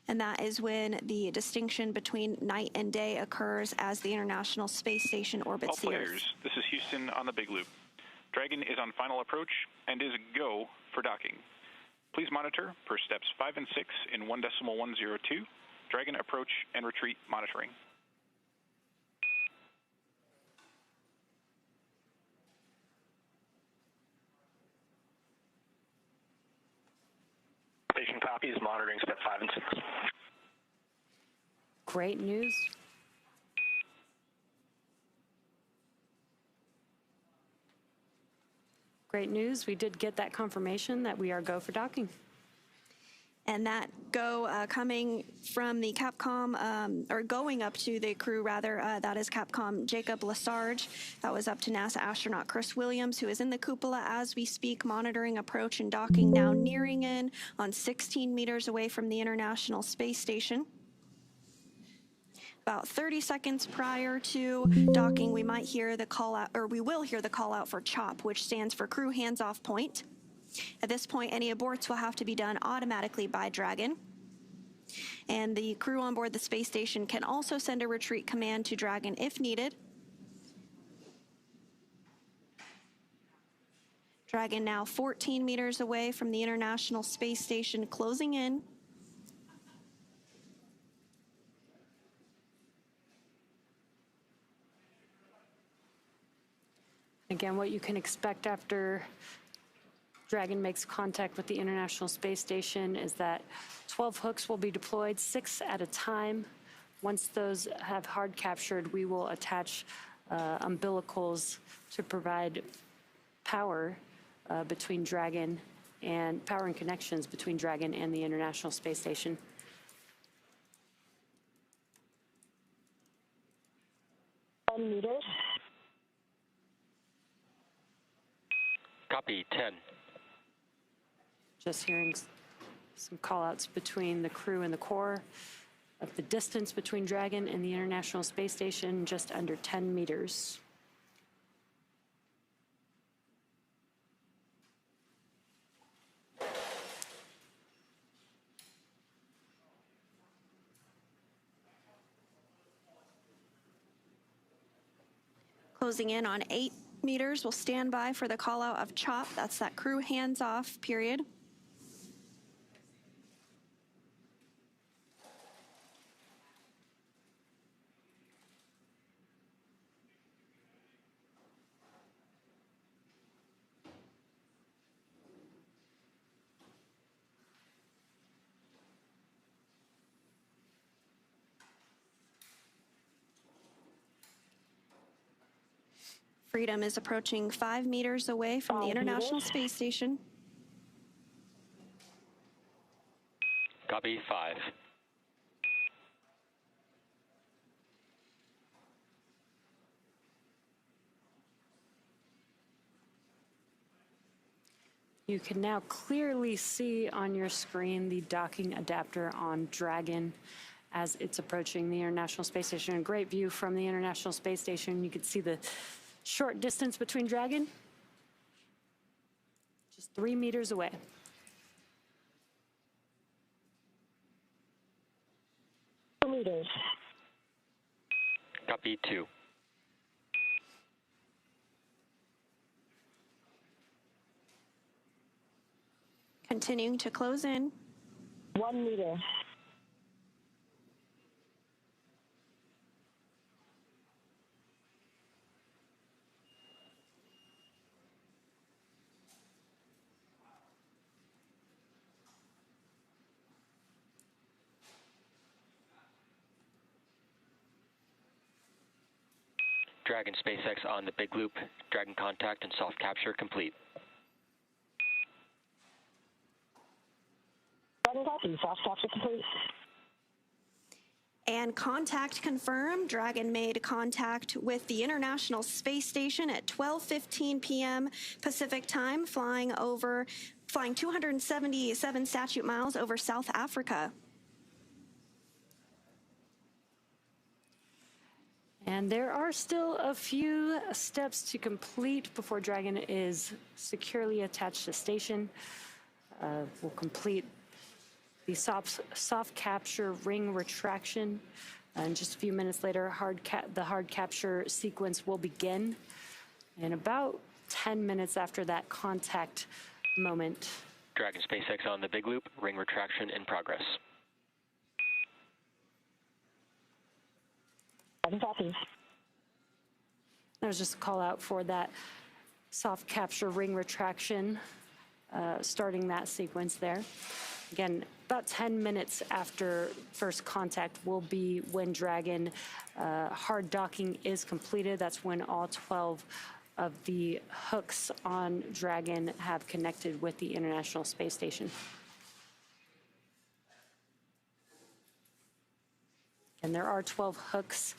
And that is when the distinction between night and day occurs as the International Space Station orbits the Earth. All players, this is Houston on the Big Loop. Dragon is on final approach and is go for docking. Please monitor per steps 5 and 6 in 1.102, Dragon approach and retreat monitoring. Station copies, monitoring step 5 and 6. Great news. Great news. We did get that confirmation that we are go for docking. And that go coming from the Capcom, or going up to the crew rather, that is Capcom Jacob Lesarge. That was up to NASA astronaut Chris Williams, who is in the cupola as we speak, monitoring approach and docking, now nearing in on 16 meters away from the International Space Station. About 30 seconds prior to docking, we might hear the call out, or we will hear the call out for CHOP, which stands for Crew Hands Off Point. At this point, any aborts will have to be done automatically by Dragon. And the crew on board the space station can also send a retreat command to Dragon if needed. Dragon now 14 meters away from the International Space Station, closing in. Again, what you can expect after Dragon makes contact with the International Space Station is that 12 hooks will be deployed, 6 at a time. Once those have hard captured, we will attach umbilicals to provide power between Dragon and power and connections between Dragon and the International Space Station. Meters. Copy, 10. Just hearing some call-outs between the crew and the core of the distance between Dragon and the International Space Station, just under 10 meters. Closing in on 8 meters, we'll stand by for the call out of CHOP. That's that crew hands-off period. Freedom is approaching 5 meters away from the International Space Station. Copy, 5. You can now clearly see on your screen the docking adapter on Dragon as it's approaching the International Space Station. A great view from the International Space Station. You can see the short distance between Dragon, just 3 meters away. Meters. Copy, 2. Continuing to close in. 1 meter. Dragon SpaceX on the big loop. Dragon contact and soft capture complete. Dragon copy. Soft capture complete. And contact confirmed. Dragon made contact with the International Space Station at 12:15 p.m. Pacific time, flying 277 statute miles over South Africa. And there are still a few steps to complete before Dragon is securely attached to station. We'll complete the soft capture ring retraction. And just a few minutes later, the hard capture sequence will begin. And about 10 minutes after that contact moment. Dragon SpaceX on the big loop. Ring retraction in progress. Copy. That was just a call out for that soft capture ring retraction, starting that sequence there. Again, about 10 minutes after first contact will be when Dragon hard docking is completed. That's when all 12 of the hooks on Dragon have connected with the International Space Station. And there are 12 hooks,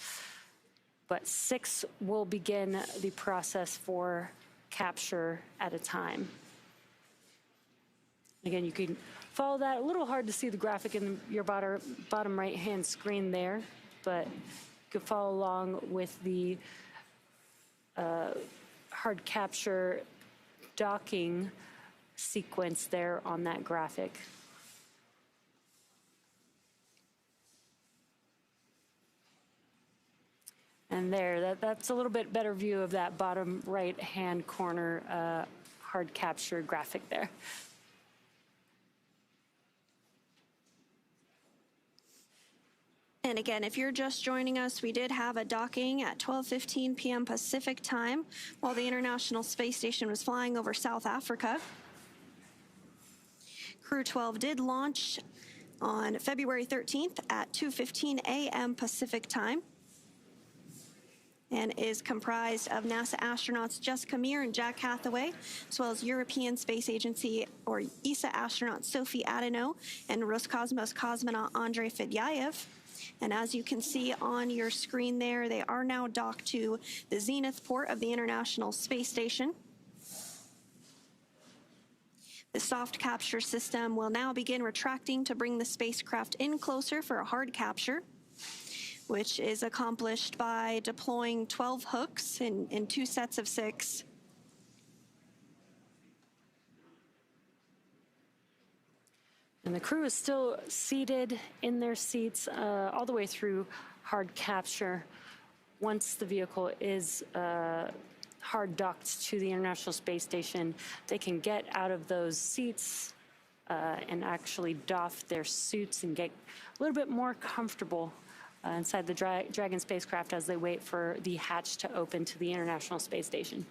but 6 will begin the process for capture at a time. Again, you can follow that. A little hard to see the graphic in your bottom right-hand screen there, but you can follow along with the hard capture docking sequence there on that graphic. And there, that's a little bit better view of that bottom right-hand corner hard capture graphic there. And again, if you're just joining us, we did have a docking at 12:15 p.m. Pacific time while the International Space Station was flying over South Africa. Crew-12 did launch on February 13th at 2:15 a.m. Pacific time, and is comprised of NASA astronauts Jessica Meir and Jack Hathaway, as well as European Space Agency or ESA astronaut Sophie Adenot and Roscosmos cosmonaut Andrey Fedyaev. And as you can see on your screen there, they are now docked to the Zenith port of the International Space Station. The soft capture system will now begin retracting to bring the spacecraft in closer for a hard capture, which is accomplished by deploying 12 hooks in 2 sets of 6. And the crew is still seated in their seats all the way through hard capture. Once the vehicle is hard docked to the International Space Station, they can get out of those seats and actually doff their suits and get a little bit more comfortable inside the Dragon spacecraft as they wait for the hatch to open to the International Space Station.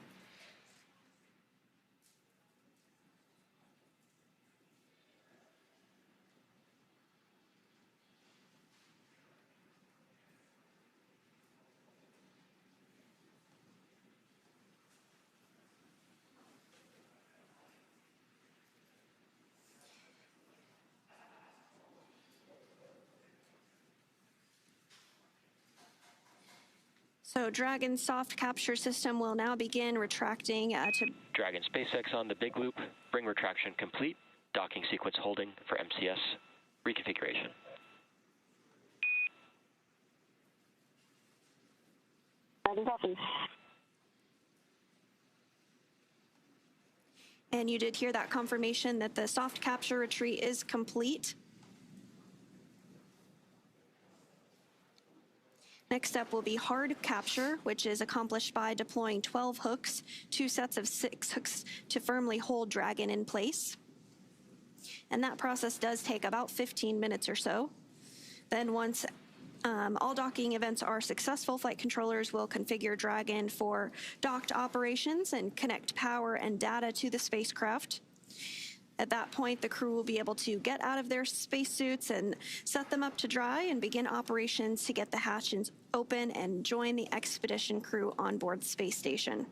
So Dragon's soft capture system will now begin retracting to... Dragon SpaceX on the big loop. Bring retraction complete. Docking sequence holding for MCS. Reconfiguration. Dragon copy. And you did hear that confirmation that the soft capture retreat is complete. Next up will be hard capture, which is accomplished by deploying 12 hooks, 2 sets of 6 hooks to firmly hold Dragon in place. And that process does take about 15 minutes or so. Then once all docking events are successful, flight controllers will configure Dragon for docked operations and connect power and data to the spacecraft. At that point, the crew will be able to get out of their spacesuits and set them up to dry and begin operations to get the hatches open and join the expedition crew on board the space station.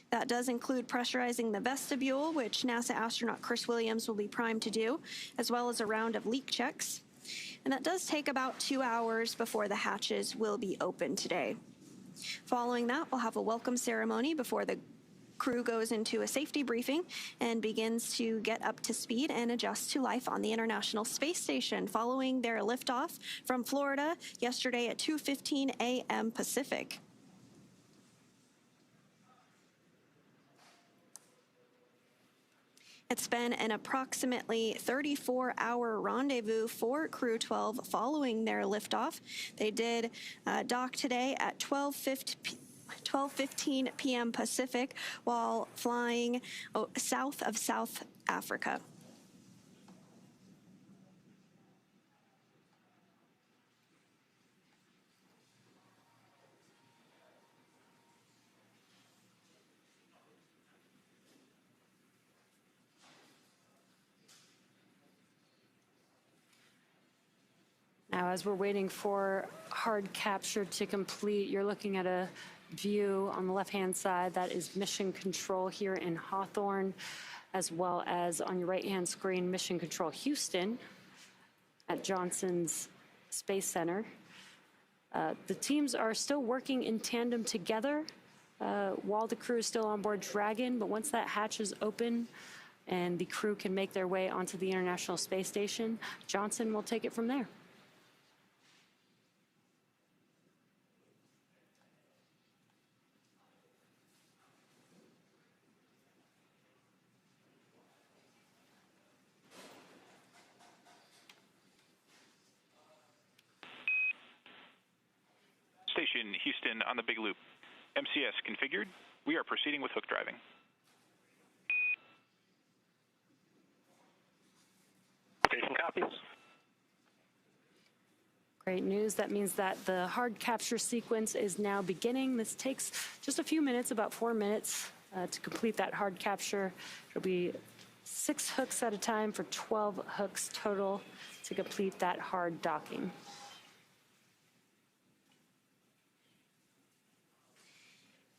That does include pressurizing the vestibule, which NASA astronaut Chris Williams will be primed to do, as well as a round of leak checks. And that does take about 2 hours before the hatches will be open today. Following that, we'll have a welcome ceremony before the crew goes into a safety briefing and begins to get up to speed and adjust to life on the International Space Station following their liftoff from Florida yesterday at 2:15 a.m. Pacific. It's been an approximately 34-hour rendezvous for Crew-12 following their liftoff. They did dock today at 12:15 p.m. Pacific while flying south of South Africa. Now, as we're waiting for hard capture to complete, you're looking at a view on the left-hand side. That is mission control here in Hawthorne, as well as on your right-hand screen, mission control Houston at Johnson's Space Center. The teams are still working in tandem together while the crew is still on board Dragon, but once that hatch is open and the crew can make their way onto the International Space Station, Johnson will take it from there. Station Houston on the big loop. MCS configured. We are proceeding with hook driving. Station copies. Great news. That means that the hard capture sequence is now beginning. This takes just a few minutes, about 4 minutes, to complete that hard capture. It'll be 6 hooks at a time for 12 hooks total to complete that hard docking.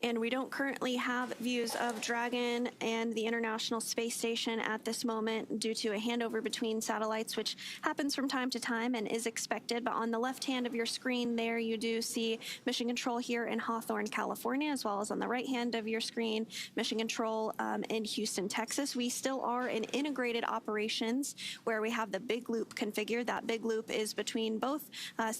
And we don't currently have views of Dragon and the International Space Station at this moment due to a handover between satellites, which happens from time to time and is expected. But on the left hand of your screen there, you do see Mission Control here in Hawthorne, California, as well as on the right hand of your screen, Mission Control in Houston, Texas. We still are in integrated operations where we have the big loop configured. That big loop is between both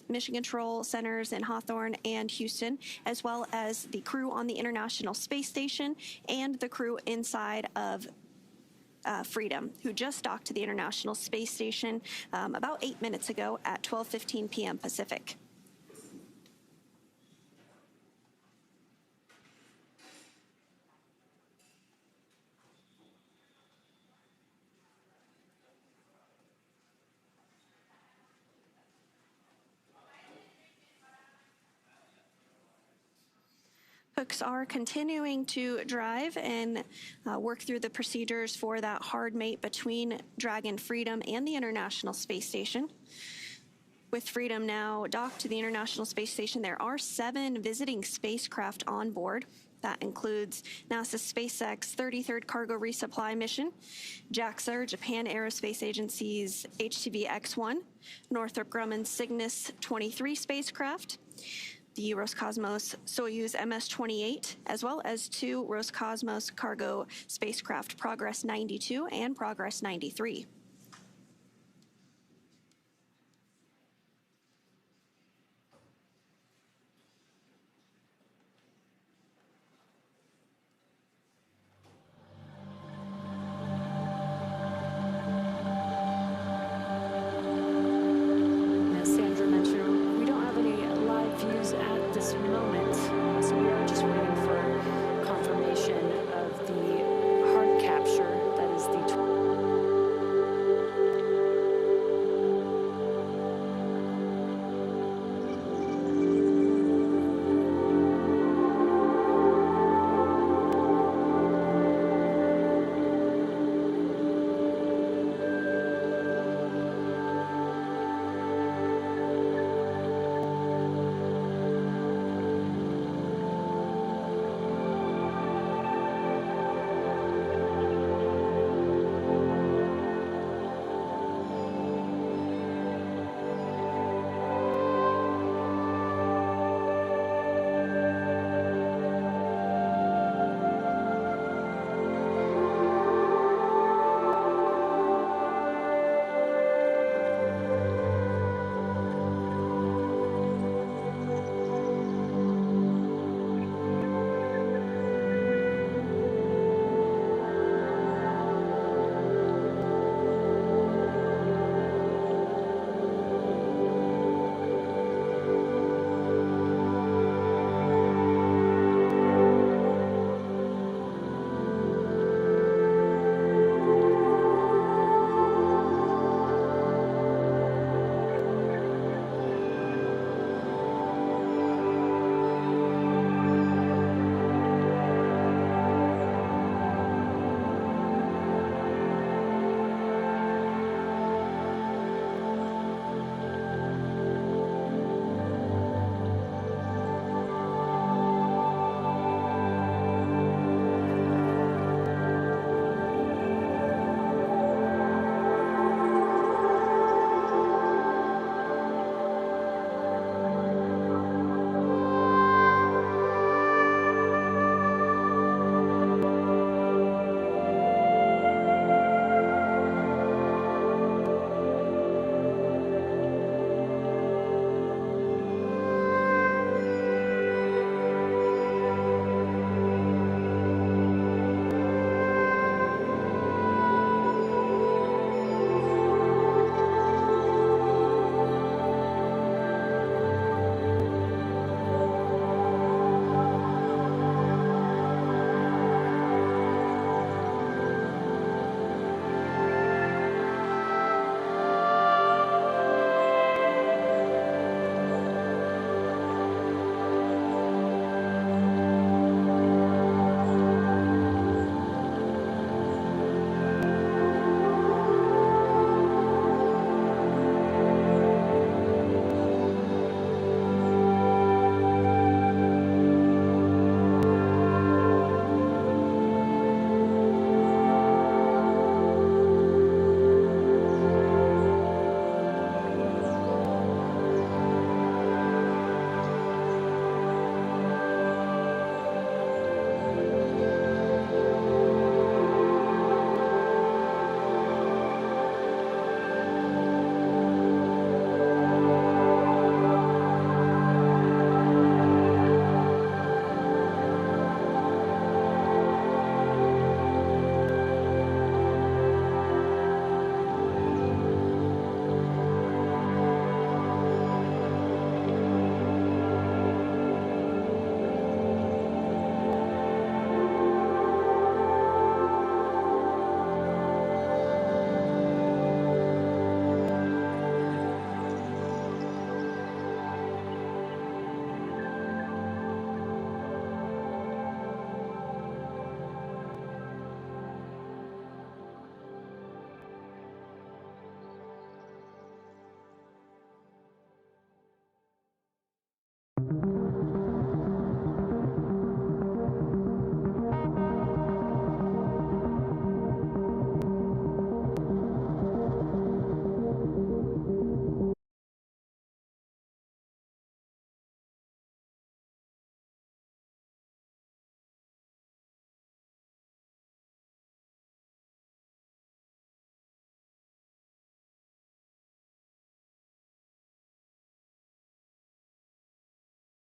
Mission Control centers in Hawthorne and Houston, as well as the crew on the International Space Station and the crew inside of Freedom, who just docked to the International Space Station about 8 minutes ago at 12:15 p.m. Pacific. Hooks are continuing to drive and work through the procedures for that hard mate between Dragon, Freedom, and the International Space Station. With Freedom now docked to the International Space Station, there are 7 visiting spacecraft on board. That includes NASA's SpaceX 33rd Cargo Resupply Mission, JAXA, Japan Aerospace Agency's HTV X-1, Northrop Grumman's Cygnus 23 spacecraft, the Roscosmos Soyuz MS-28, as well as 2 Roscosmos cargo spacecraft, Progress 92 and Progress 93.